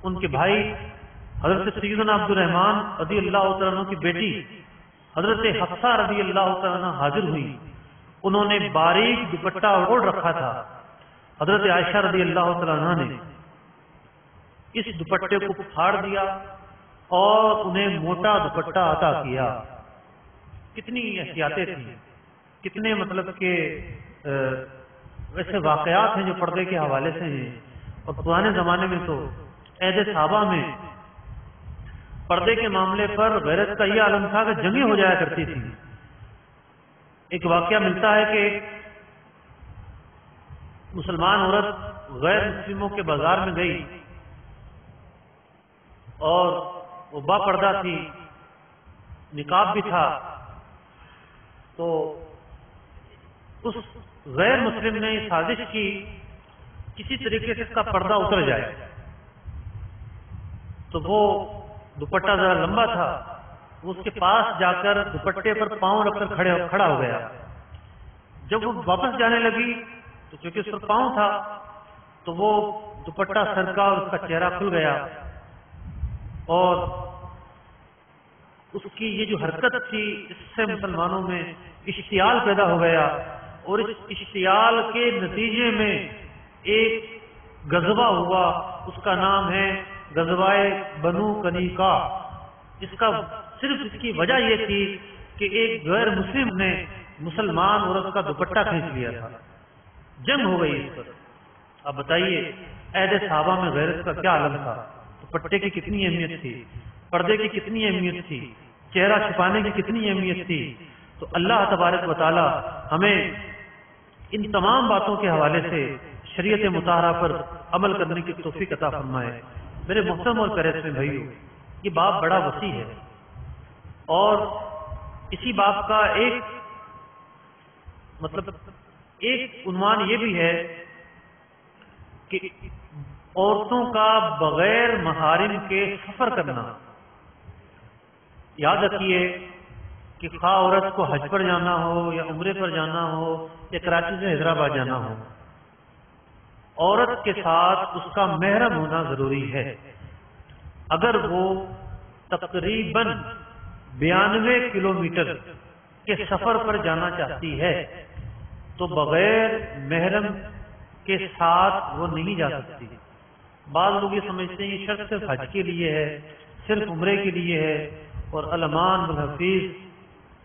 Speaker 2: ان کے بھائی حضرت سیدنا عبد الرحمن رضی اللہ تعالیٰ عنہ کی بیٹی حضرت حفصہ رضی اللہ تعالیٰ عنہ حاضر ہوئی. انہوں نے باریک دوپٹہ اوڑھ رکھا تھا. حضرت عائشہ رضی اللہ تعالیٰ عنہ نے اس دوپٹے کو پھاڑ دیا اور انہیں موٹا دوپٹہ عطا کیا. کتنی احتیاطیں تھیں، کتنے مطلب کہ ویسے واقعات ہیں جو پردے کے حوالے سے ہیں. اور پرانے زمانے میں تو عہد صحابہ میں پردے کے معاملے پر غیرت کا یہ عالم تھا کہ جنگیں ہو جایا کرتی تھی. ایک واقعہ ملتا ہے کہ مسلمان عورت غیر مسلموں کے بازار میں گئی اور وہ با پردہ تھی، نقاب بھی تھا. تو اس غیر مسلم نے سازش کی کسی طریقے سے اس کا پردہ اتر جائے. تو وہ دوپٹہ ذرا لمبا تھا، وہ اس کے پاس جا کر دوپٹے پر پاؤں رکھ کر کھڑا ہو گیا. جب وہ واپس جانے لگی تو چونکہ اس پر پاؤں تھا تو وہ دوپٹہ سرکا اور اس کا چہرہ کھل گیا. اور اس کی یہ جو حرکت تھی اس سے مسلمانوں میں اشتعال پیدا ہو گیا. اور اس اشتعال کے نتیجے میں ایک غزوہ ہوا، اس کا نام ہے غزوہ بنو کنیکا. اس کا صرف اس کی وجہ یہ تھی کہ ایک غیر مسلم نے مسلمان عورت کا دوپٹہ کھینچ لیا تھا. جنگ ہو گئی اس پر. اب بتائیے عہد صحابہ میں غیرت کا کیا عالم تھا، دوپٹے کی کتنی اہمیت تھی، پردے کی کتنی اہمیت تھی، چہرہ چھپانے کی کتنی اہمیت تھی. تو اللہ تبارک و تعالی ہمیں ان تمام باتوں کے حوالے سے شریعت مطہرہ پر عمل کرنے کی توفیق عطا فرمائے. میرے محترم اور پیارے اسلامی بھائیو، یہ باب بڑا وسیع ہے اور اسی باب کا ایک عنوان یہ بھی ہے کہ عورتوں کا بغیر محارم کے سفر کرنا. یاد رکھیے کہ خواہ عورت کو حج پر جانا ہو یا عمرے پر جانا ہو یا کراچی سے حیدرآباد جانا ہو، عورت کے ساتھ اس کا محرم ہونا ضروری ہے. اگر وہ تقریباً 92 کلومیٹر کے سفر پر جانا چاہتی ہے تو بغیر محرم کے ساتھ وہ نہیں جا سکتی. بعض لوگ یہ سمجھتے ہیں یہ شرط صرف حج کے لیے ہے، صرف عمرے کے لیے ہے. اور الامان والحفیظ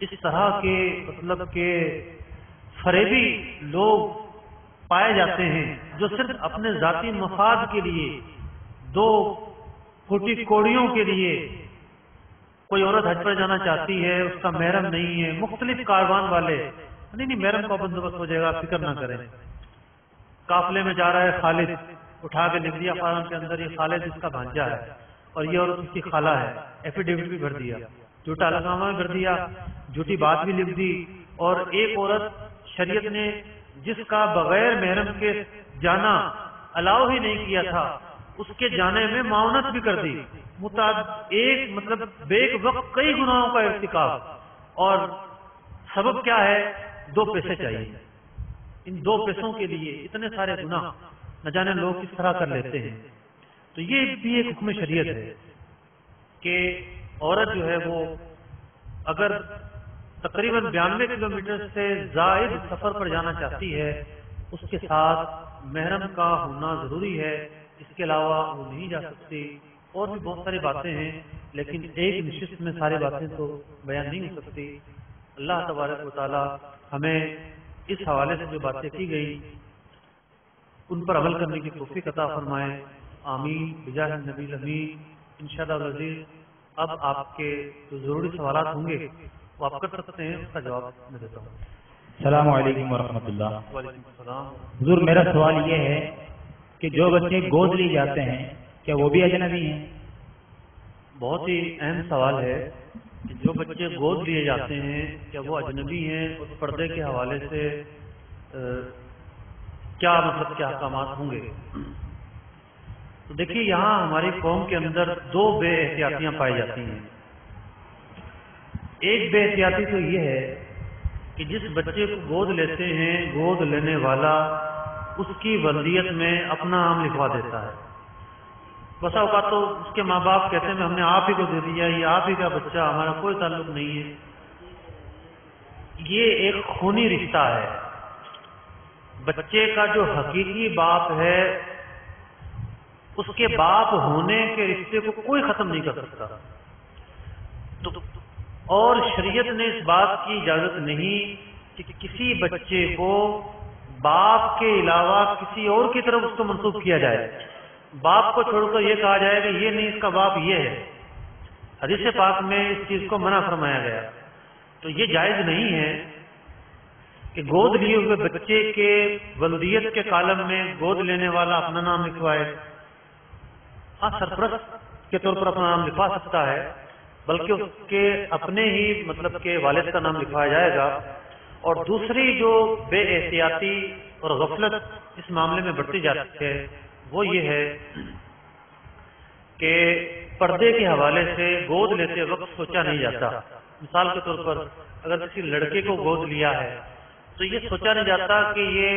Speaker 2: اس طرح کے مطلب کہ فریبی لوگ پائے جاتے ہیں جو صرف اپنے ذاتی مفاد کے لیے، دو پھوٹی کوڑیوں کے لیے، کوئی عورت حج پر جانا چاہتی ہے، اس کا محرم نہیں ہے، مختلف کاروان والے، نہیں محرم کا بندوبست ہو جائے گا، فکر نہ کریں، قافلے میں جا رہا ہے خالد، اٹھا کے لکھ دیا فارم کے اندر یہ خالد اس کا بھانجا ہے اور یہ عورت اس کی خالہ ہے، ایفیڈیوٹ بھی بھر دیا، جھوٹا لگامہ بھی بھر دیا، جھوٹی بات بھی لکھ دی، اور ایک عورت شریعت نے جس کا بغیر محرم کے جانا الاؤ ہی نہیں کیا تھا، اس کے جانے میں معاونت بھی کر دی، ایک مطلب بیک وقت کئی گناہوں کا ارتکاب، اور سبب کیا ہے؟ 2 پیسے چاہیے، ان 2 پیسوں کے لیے اتنے سارے گناہ نہ جانے لوگ کس طرح کر لیتے ہیں۔ تو یہ بھی ایک حکم شریعت ہے کہ عورت جو ہے وہ اگر تقریباً 92 کلومیٹر سے زائد سفر پر جانا چاہتی ہے، اس کے ساتھ محرم کا ہونا ضروری ہے، اس کے علاوہ وہ نہیں جا سکتی۔ اور بھی بہت ساری باتیں ہیں، لیکن ایک نشست میں ساری باتیں تو بیان نہیں ہو سکتی۔ اللہ تبارک و تعالی ہمیں اس حوالے سے جو باتیں کی گئی ان پر عمل کرنے کی توفیق عطا فرمائے، آمین بجاہ النبی الامین۔ انشاءاللہ العزیز اب آپ کے جو ضروری سوالات ہوں گے وہ آپ کر سکتے ہیں، اس کا جواب میں دیتا ہوں۔
Speaker 3: السلام علیکم ورحمۃ اللہ۔
Speaker 2: وعلیکم السلام۔
Speaker 3: حضور میرا سوال یہ ہے کہ جو بچے گود لیے جاتے ہیں کیا وہ بھی اجنبی ہیں؟
Speaker 2: بہت ہی اہم سوال ہے کہ جو بچے گود لیے جاتے ہیں کیا وہ اجنبی ہیں، اس پردے کے حوالے سے کیا مطلب کیا احکامات ہوں گے؟ تو دیکھیے یہاں ہماری قوم کے اندر 2 بے احتیاطیاں پائی جاتی ہیں۔ ایک بے احتیاطی تو یہ ہے کہ جس بچے کو گود لیتے ہیں گود لینے والا اس کی ولدیت میں اپنا نام لکھوا دیتا ہے۔ بسا اوقات تو اس کے ماں باپ کہتے ہیں ہم نے آپ ہی کو دے دیا، یہ آپ ہی کا بچہ، ہمارا کوئی تعلق نہیں ہے۔ یہ ایک خونی رشتہ ہے۔ بچے کا جو حقیقی باپ ہے اس کے باپ ہونے کے رشتے کو کوئی ختم نہیں کر سکتا، اور شریعت نے اس بات کی اجازت نہیں کہ کسی بچے کو باپ کے علاوہ کسی اور کی طرف اس کو منسوب کیا جائے۔ باپ کو چھوڑ کر یہ کہا جائے کہ یہ نہیں، اس کا باپ یہ ہے۔ حدیث پاک میں اس چیز کو منع فرمایا گیا۔ تو یہ جائز نہیں ہے کہ گود لیے ہوئے بچے کے ولدیت کے کالم میں گود لینے والا اپنا نام لکھوائے۔ ہاں سرپرست کے طور پر اپنا نام لکھوا سکتا ہے، بلکہ اس کے اپنے ہی مطلب کہ والد کا نام لکھوایا جائے گا۔ اور دوسری جو بے احتیاطی اور غفلت اس معاملے میں بڑھتی جاتی ہے وہ یہ ہے کہ پردے کے حوالے سے گود لیتے وقت سوچا نہیں جاتا۔ مثال کے طور پر اگر کسی لڑکے کو گود لیا ہے تو یہ سوچا نہیں جاتا کہ یہ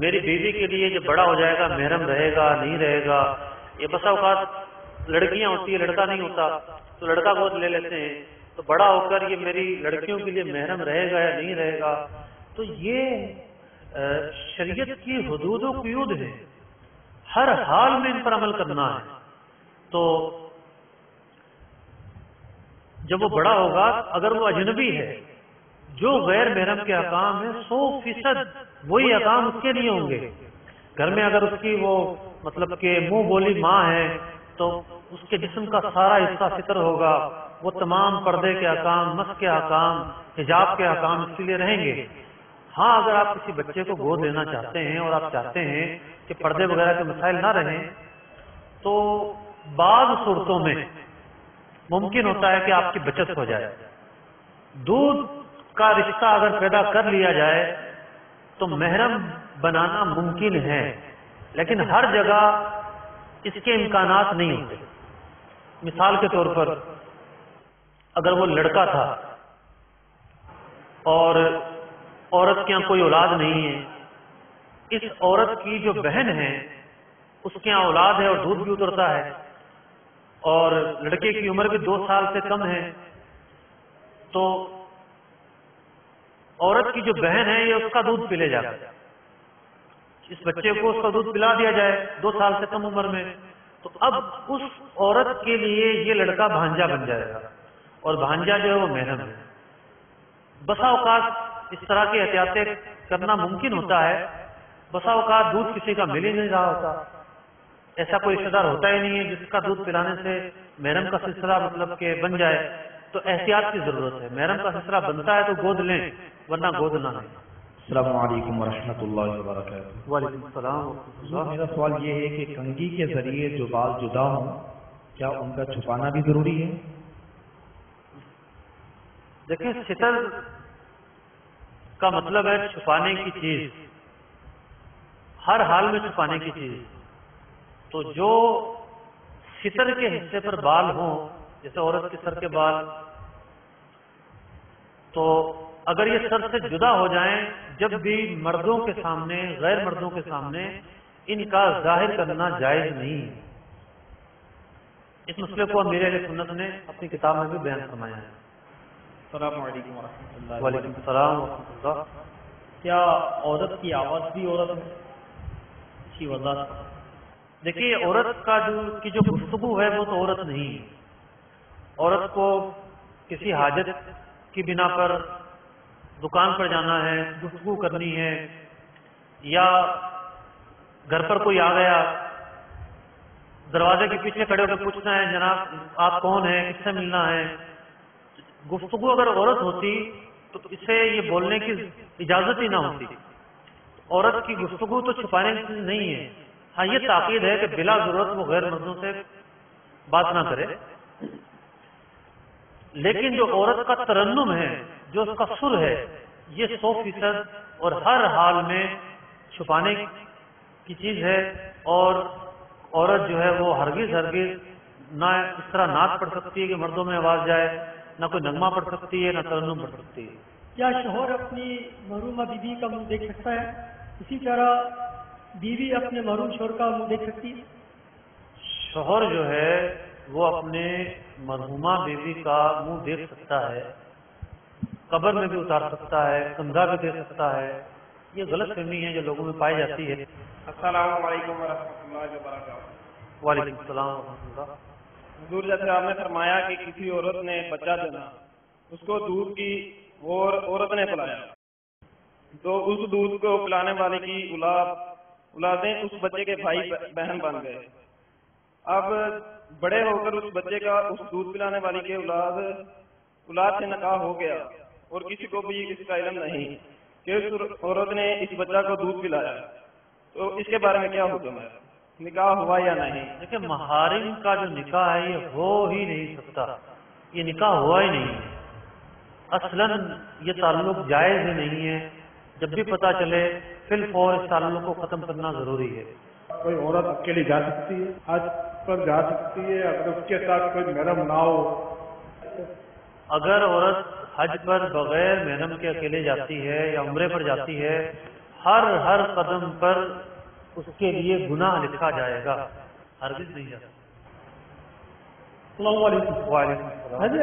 Speaker 2: میری بیوی کے لیے جب بڑا ہو جائے گا محرم رہے گا نہیں رہے گا۔ یہ بسا اوقات لڑکیاں ہوتی ہیں، لڑکا نہیں ہوتا، تو لڑکا گود لے لیتے ہیں تو بڑا ہو کر یہ میری لڑکیوں کے لیے محرم رہے گا یا نہیں رہے گا۔ تو یہ شریعت کی حدود و قیود ہے، ہر حال میں ان پر عمل کرنا ہے۔ تو جب وہ بڑا ہوگا اگر وہ اجنبی ہے، جو غیر محرم کے احکام ہیں 100% وہی احکام اس کے لیے ہوں گے۔ گھر میں اگر اس کی وہ مطلب کہ منہ بولی ماں ہے تو اس کے جسم کا سارا حصہ فطر ہوگا، وہ تمام پردے کے احکام، مس کے احکام، حجاب کے احکام اس کے لیے رہیں گے۔ ہاں اگر آپ کسی بچے کو گود لینا چاہتے ہیں اور آپ چاہتے ہیں کہ پردے وغیرہ کے مسائل نہ رہیں تو بعض صورتوں میں ممکن ہوتا ہے کہ آپ کی بچت ہو جائے۔ دودھ کا رشتہ اگر پیدا کر لیا جائے تو محرم بنانا ممکن ہے، لیکن ہر جگہ اس کے امکانات نہیں ہوتے۔ مثال کے طور پر اگر وہ لڑکا تھا اور عورت کے یہاں کوئی اولاد نہیں ہے، اس عورت کی جو بہن ہے اس کے یہاں اولاد ہے اور دودھ بھی اترتا ہے، اور لڑکے کی عمر بھی 2 سال سے کم ہے، تو عورت کی جو بہن ہے یہ اس کا دودھ پی لے جائے، اس بچے کو اس کا دودھ پلا دیا جائے 2 سال سے کم عمر میں، تو اب اس عورت کے لیے یہ لڑکا بھانجا بن جائے گا۔ اور بھانجا جو ہے وہ محرم ہے۔ بسا اوقات اس طرح کی احتیاطیں کرنا ممکن ہوتا ہے، بسا اوقات دودھ کسی کا مل ہی نہیں رہا ہوتا، ایسا کوئی رشتہ دار ہوتا ہی نہیں ہے جس کا دودھ پلانے سے محرم کا سلسلہ مطلب کہ بن جائے، تو احتیاط کی ضرورت ہے۔ محرم کا سلسلہ بنتا ہے تو گود لیں، ورنہ گود نہ لیں۔
Speaker 4: السلام علیکم ورحمۃ اللہ وبرکاتہ۔
Speaker 2: وعلیکم السلام ورحمۃ اللہ۔
Speaker 4: میرا سوال یہ ہے کہ کنگھی کے ذریعے جو بال جدا ہوں کیا ان کا چھپانا بھی ضروری ہے؟
Speaker 2: دیکھیں، ستر کا مطلب ہے چھپانے کی چیز، ہر حال میں چھپانے کی چیز۔ تو جو ستر کے حصے پر بال ہوں، جیسے عورت کے سر کے بال، تو اگر یہ سر سے جدا ہو جائیں، جب بھی مردوں کے سامنے، غیر مردوں کے سامنے ان کا ظاہر کرنا جائز نہیں ہے۔ اس مسئلے کو امیر اہل سنت نے اپنی کتاب میں بھی بیان فرمایا ہے۔
Speaker 4: السلام علیکم ورحمۃ اللہ۔
Speaker 2: وعلیکم السلام ورحمۃ اللہ۔
Speaker 4: کیا عورت کی آواز بھی عورت ہے؟ اس کی وضاحت۔
Speaker 2: دیکھیے، عورت کی جو گفتگو ہے وہ تو عورت نہیں ہے۔ عورت کو کسی حاجت کی بنا پر دکان پر جانا ہے، گفتگو کرنی ہے، یا گھر پر کوئی آ گیا، دروازے کے پیچھے کھڑے ہو کر پوچھنا ہے جناب آپ کون ہیں، کس سے ملنا ہے۔ گفتگو اگر عورت ہوتی تو اسے یہ بولنے کی اجازت ہی نہ ہوتی۔ عورت کی گفتگو تو چھپانے کی نہیں ہے، ہاں یہ تاکید ہے کہ بلا ضرورت وہ غیر مردوں سے بات نہ کرے، لیکن جو عورت کا ترنم ہے، جو اس کا سر ہے، یہ 100% اور ہر حال میں چھپانے کی چیز ہے۔ اور عورت جو ہے وہ ہرگز نہ اس طرح نعت پڑھ سکتی ہے کہ مردوں میں آواز جائے، نہ کوئی نغمہ پڑھ سکتی ہے، نہ ترنم پڑھ سکتی ہے۔
Speaker 5: کیا شوہر اپنی محرومہ بیوی کا منہ دیکھ سکتا ہے؟ اسی طرح بیوی اپنے محروم شوہر کا منہ دیکھ سکتی ہے؟
Speaker 2: شوہر جو ہے وہ اپنے مرحومہ بیوی کا منہ دیکھ سکتا ہے، قبر میں بھی اتار سکتا ہے، کندھا بھی دے سکتا ہے۔ یہ غلط فہمی ہے جو لوگوں میں پائی جاتی ہے۔
Speaker 6: السلام علیکم ورحمۃ اللہ وبرکاتہ۔
Speaker 2: وعلیکم السلام ورحمۃ اللہ۔
Speaker 6: حضور جیسے آپ نے فرمایا کہ کسی عورت نے بچہ دینا، اس کو دودھ کی وہ عورت نے پلایا، تو اس دودھ کو پلانے والے کی اولادیں اس بچے کے بھائی بہن بن گئے۔ اب بڑے ہو کر اس بچے کا اس دودھ پلانے والی کے اولاد سے نکاح ہو گیا، اور کسی کو بھی اس کا علم نہیں کہ اس عورت نے اس بچہ کو دودھ پلایا، تو اس کے بارے میں کیا حکم ہے؟ نکاح ہوا یا نہیں؟
Speaker 2: دیکھیں، محارم کا جو نکاح ہے یہ ہو ہی نہیں سکتا، یہ نکاح ہوا ہی نہیں ہے، اصلاً یہ تعلق جائز ہی نہیں ہے۔ جب بھی پتہ چلے فی الفور اس تعلق کو ختم کرنا ضروری ہے۔
Speaker 7: کوئی عورت اکیلی جا سکتی ہے، حج پر جا سکتی ہے اگر اس کے ساتھ کوئی محرم نہ ہو؟
Speaker 2: اگر عورت حج پر بغیر محرم کے اکیلے جاتی ہے یا عمرے پر جاتی ہے، ہر قدم پر اس کے لیے گناہ لکھا جائے گا، ہرگز نہیں جا سکتا۔
Speaker 5: السلام علیکم۔
Speaker 2: وعلیکم السلام۔
Speaker 5: حاجی،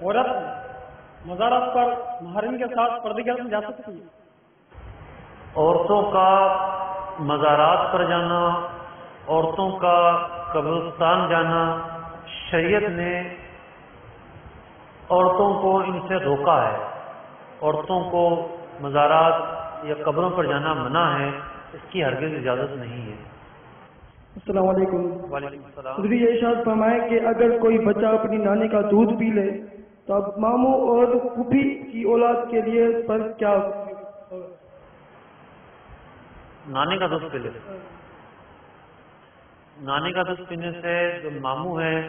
Speaker 5: عورت مزارات پر محرم کے ساتھ پردے کے ساتھ جا سکتی ہے؟
Speaker 2: عورتوں کا مزارات پر جانا، عورتوں کا قبرستان جانا، شریعت نے عورتوں کو ان سے روکا ہے۔ عورتوں کو مزارات یا قبروں پر جانا منع ہے، اس کی ہرگز اجازت نہیں ہے۔
Speaker 8: السلام علیکم۔
Speaker 2: وعلیکم السلام۔
Speaker 8: حضور یہ ارشاد فرمائے کہ اگر کوئی بچہ اپنی نانی کا دودھ پی لے تو اب ماموں اور پھوپھی کی اولاد کے لیے پر کیا؟
Speaker 2: نانی کا دودھ پی لے، نانی کا دودھ پینے سے جو ماموں ہیں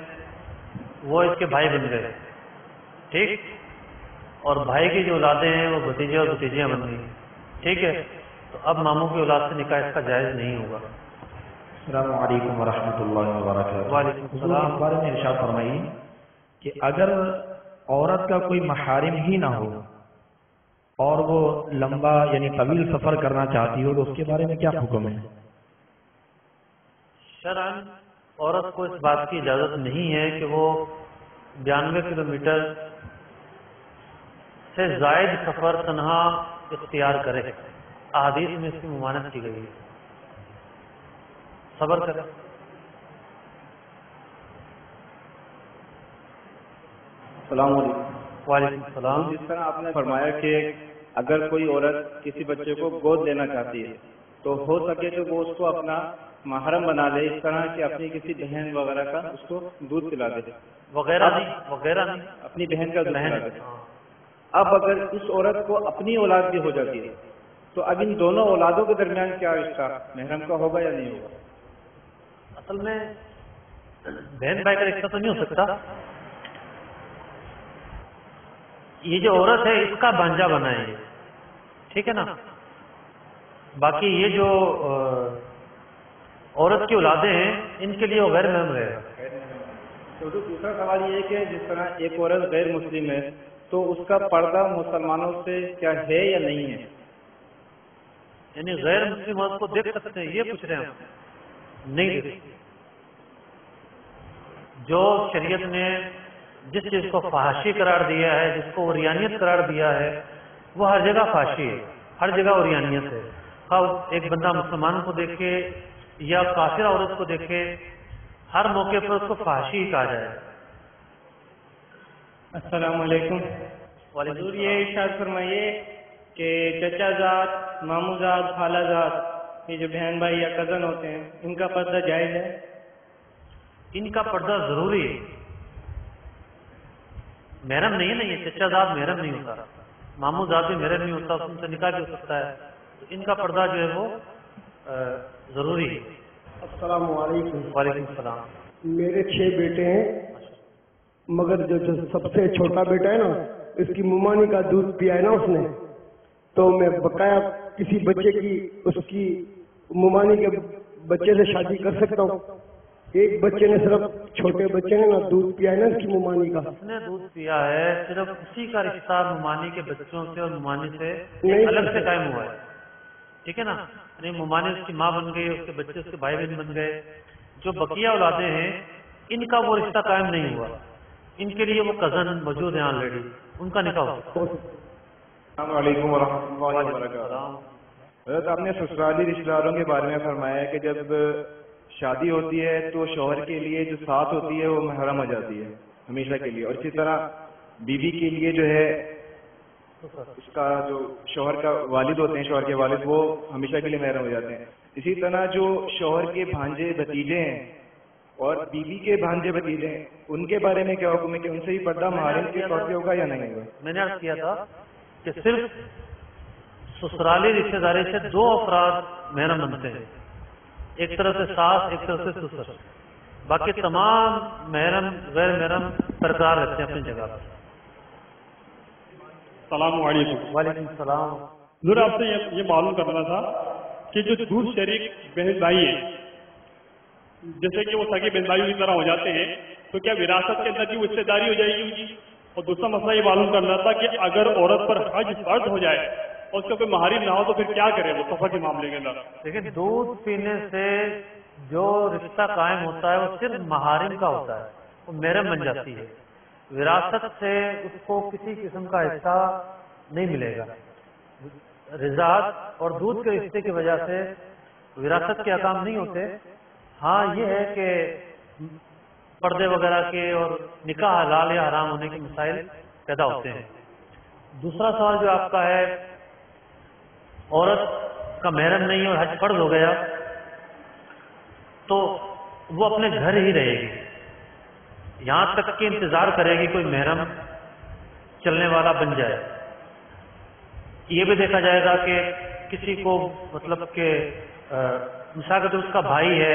Speaker 2: وہ اس کے بھائی بن گئے، ٹھیک، اور بھائی کی جو اولادیں ہیں وہ بھتیجے اور بھتیجیاں بن گئی، ٹھیک ہے، تو اب ماموں کی اولاد سے نکاح اس کا جائز نہیں ہوگا۔
Speaker 4: السلام علیکم ورحمۃ اللہ وبرکاتہ۔
Speaker 2: وعلیکم
Speaker 4: حضور
Speaker 2: السلام۔
Speaker 4: اس بارے میں ارشاد فرمائیے کہ اگر عورت کا کوئی محارم ہی نہ ہو اور وہ لمبا یعنی طویل سفر کرنا چاہتی ہو تو اس کے بارے میں کیا حکم ہے؟
Speaker 2: شرعاً عورت کو اس بات کی اجازت نہیں ہے کہ وہ 92 کلومیٹر سے زائد سفر تنہا اختیار کرے، احادیث میں اس کی ممانعت کی گئی ہے۔ صبر کرے۔
Speaker 6: السلام علیکم۔
Speaker 2: وعلیکم السلام۔
Speaker 6: جس طرح آپ نے فرمایا کہ اگر کوئی عورت کسی بچے کو گود لینا چاہتی ہے تو ہو سکے تو وہ اس کو اپنا محرم بنا لے، اس طرح کہ اپنی کسی بہن وغیرہ کا اس کو دودھ پلا دے،
Speaker 2: وغیرہ نہیں،
Speaker 6: اپنی بہن کا دودھ پلا دے۔ اب اگر اس عورت کو اپنی اولاد بھی ہو جاتی ہے تو اب ان دونوں اولادوں کے درمیان کیا رشتہ محرم کا ہوگا یا نہیں ہوگا؟
Speaker 2: اصل میں بہن بھائی کا رشتہ تو نہیں ہو سکتا، یہ جو عورت ہے اس کا بھانجا بنا ہے، ٹھیک ہے نا۔ باقی یہ جو عورت کی اولادیں ہیں ان کے لیے وہ غیر محرم رہے گا۔
Speaker 6: تو دوسرا سوال یہ ہے کہ جس طرح ایک عورت غیر مسلم ہے تو اس کا پردہ مسلمانوں سے کیا ہے یا نہیں ہے؟
Speaker 2: یعنی غیر مسلم عورت کو دیکھ سکتے ہیں یہ پوچھ رہے ہیں؟ نہیں دیکھ سکتے۔ جو شریعت نے جس چیز کو فحاشی قرار دیا ہے، جس کو عریانیت قرار دیا ہے، وہ ہر جگہ فحاشی ہے، ہر جگہ عریانیت ہے۔ ایک بندہ مسلمان کو دیکھے یا کافر عورت کو دیکھے، ہر موقع پر اس کو فحاشی ہی کہا جائے۔
Speaker 9: السلام علیکم۔ حضور یہ ارشاد فرمائیے کہ چچا زاد، ماموں زاد، خالہ زاد، یہ جو بہن بھائی یا کزن ہوتے ہیں، ان کا پردہ جائز ہے؟
Speaker 2: ان کا پردہ ضروری ہے، محرم نہیں ہے نا، یہ چچا زاد محرم نہیں ہوتا، ماموں زاد بھی محرم نہیں ہوتا، ان سے نکاح بھی ہو سکتا ہے، تو ان کا پردہ جو ہے وہ ضروری ہے۔
Speaker 8: السلام علیکم۔
Speaker 2: وعلیکم السلام۔
Speaker 8: میرے 6 بیٹے ہیں، مگر جو سب سے چھوٹا بیٹا ہے نا، اس کی ممانی کا دودھ پیا ہے نا اس نے، تو میں بقایا کسی بچے کی اس کی ممانی کے بچے سے شادی کر سکتا ہوں؟ ایک بچے نے صرف چھوٹے بچے نے نا دودھ پیا ہے نا اس کی ممانی کا،
Speaker 2: اس نے دودھ پیا ہے، صرف اسی کا رشتہ ممانی کے بچوں سے اور ممانی سے الگ سے قائم ہوا ہے، ٹھیک ہے نا۔ یعنی ممانی اس کی ماں بن گئی، اس کے بچے اس کے بھائی بہن بن گئے، جو بقیہ اولادیں ہیں ان کا وہ رشتہ قائم نہیں ہوا، ان کے لیے وہ کزن موجود ہیں آلریڈی، ان کا نکاح ہو سکتا ہے۔
Speaker 6: السلام علیکم ورحمۃ اللہ وبرکاتہ۔ حضرت آپ نے سسرالی رشتہ داروں کے بارے میں فرمایا ہے کہ جب شادی ہوتی ہے تو شوہر کے لیے جو ساتھ ہوتی ہے وہ محرم ہو جاتی ہے ہمیشہ کے لیے، اور اسی طرح بیوی کے لیے جو ہے اس کا جو شوہر کا والد ہوتے ہیں، شوہر کے والد، وہ ہمیشہ کے لیے محرم ہو جاتے ہیں۔ اسی طرح جو شوہر کے بھانجے بھتیجے ہیں اور بیوی کے بھانجے بھتیجے ہیں، ان کے بارے میں کیا حکم ہے کہ ان سے بھی پردہ محرم کے طور پہ ہوگا یا نہیں ہوگا؟
Speaker 2: میں نے عرض کیا تھا کہ صرف سسرالی رشتہ داری سے 2 افراد محرم بنتے ہیں، ایک طرف سے ساس، ایک طرف سے سسر، باقی تمام محرم غیر محرم برقرار رہتے ہیں اپنی جگہ پر۔
Speaker 7: السلام علیکم۔
Speaker 2: وعلیکم السلام۔
Speaker 7: حضور آپ سے یہ معلوم کرنا تھا کہ جو دودھ شریک بہن بھائی ہیں، جیسے کہ وہ سگے بہن بھائیوں کی طرح ہو جاتے ہیں، تو کیا وراثت کے اندر بھی حصے داری ہو جائے گی ان کی؟ اور دوسرا مسئلہ یہ معلوم کرنا تھا کہ اگر عورت پر حج فرض ہو جائے اور اس کا کوئی محارم نہ ہو تو پھر کیا کرے وہ سفر کے معاملے کے اندر؟
Speaker 2: لیکن دودھ پینے سے جو رشتہ قائم ہوتا ہے وہ صرف محارم کا ہوتا ہے، وہ محرم بن جاتی ہے، وراثت سے اس کو کسی قسم کا حصہ نہیں ملے گا۔ رضاعت اور دودھ کے رشتے کی وجہ سے وراثت کے احکام نہیں ہوتے۔ ہاں یہ ہے کہ پردے وغیرہ کے اور نکاح حلال یا حرام ہونے کے مسائل پیدا ہوتے ہیں۔ دوسرا سوال جو آپ کا ہے، عورت کا محرم نہیں اور حج فرض ہو گیا تو وہ اپنے گھر ہی رہے گی، یہاں تک کہ انتظار کرے گی کوئی محرم چلنے والا بن جائے۔ یہ بھی دیکھا جائے گا کہ کسی کو مطلب کہ مثال کے طور اس کا بھائی ہے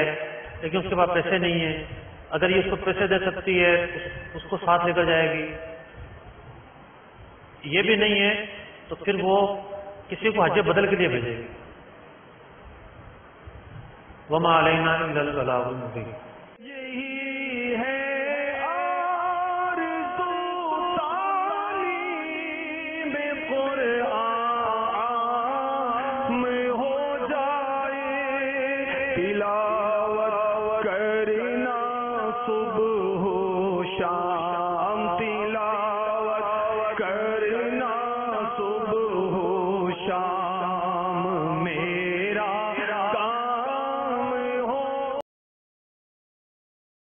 Speaker 2: لیکن اس کے پاس پیسے نہیں ہیں، اگر یہ اس کو پیسے دے سکتی ہے اس کو ساتھ لے کر جائے گی، یہ بھی نہیں ہے تو پھر وہ کسی کو حج بدل کے لیے بھیجے گی۔ وما علینا الا البلاغ المبین۔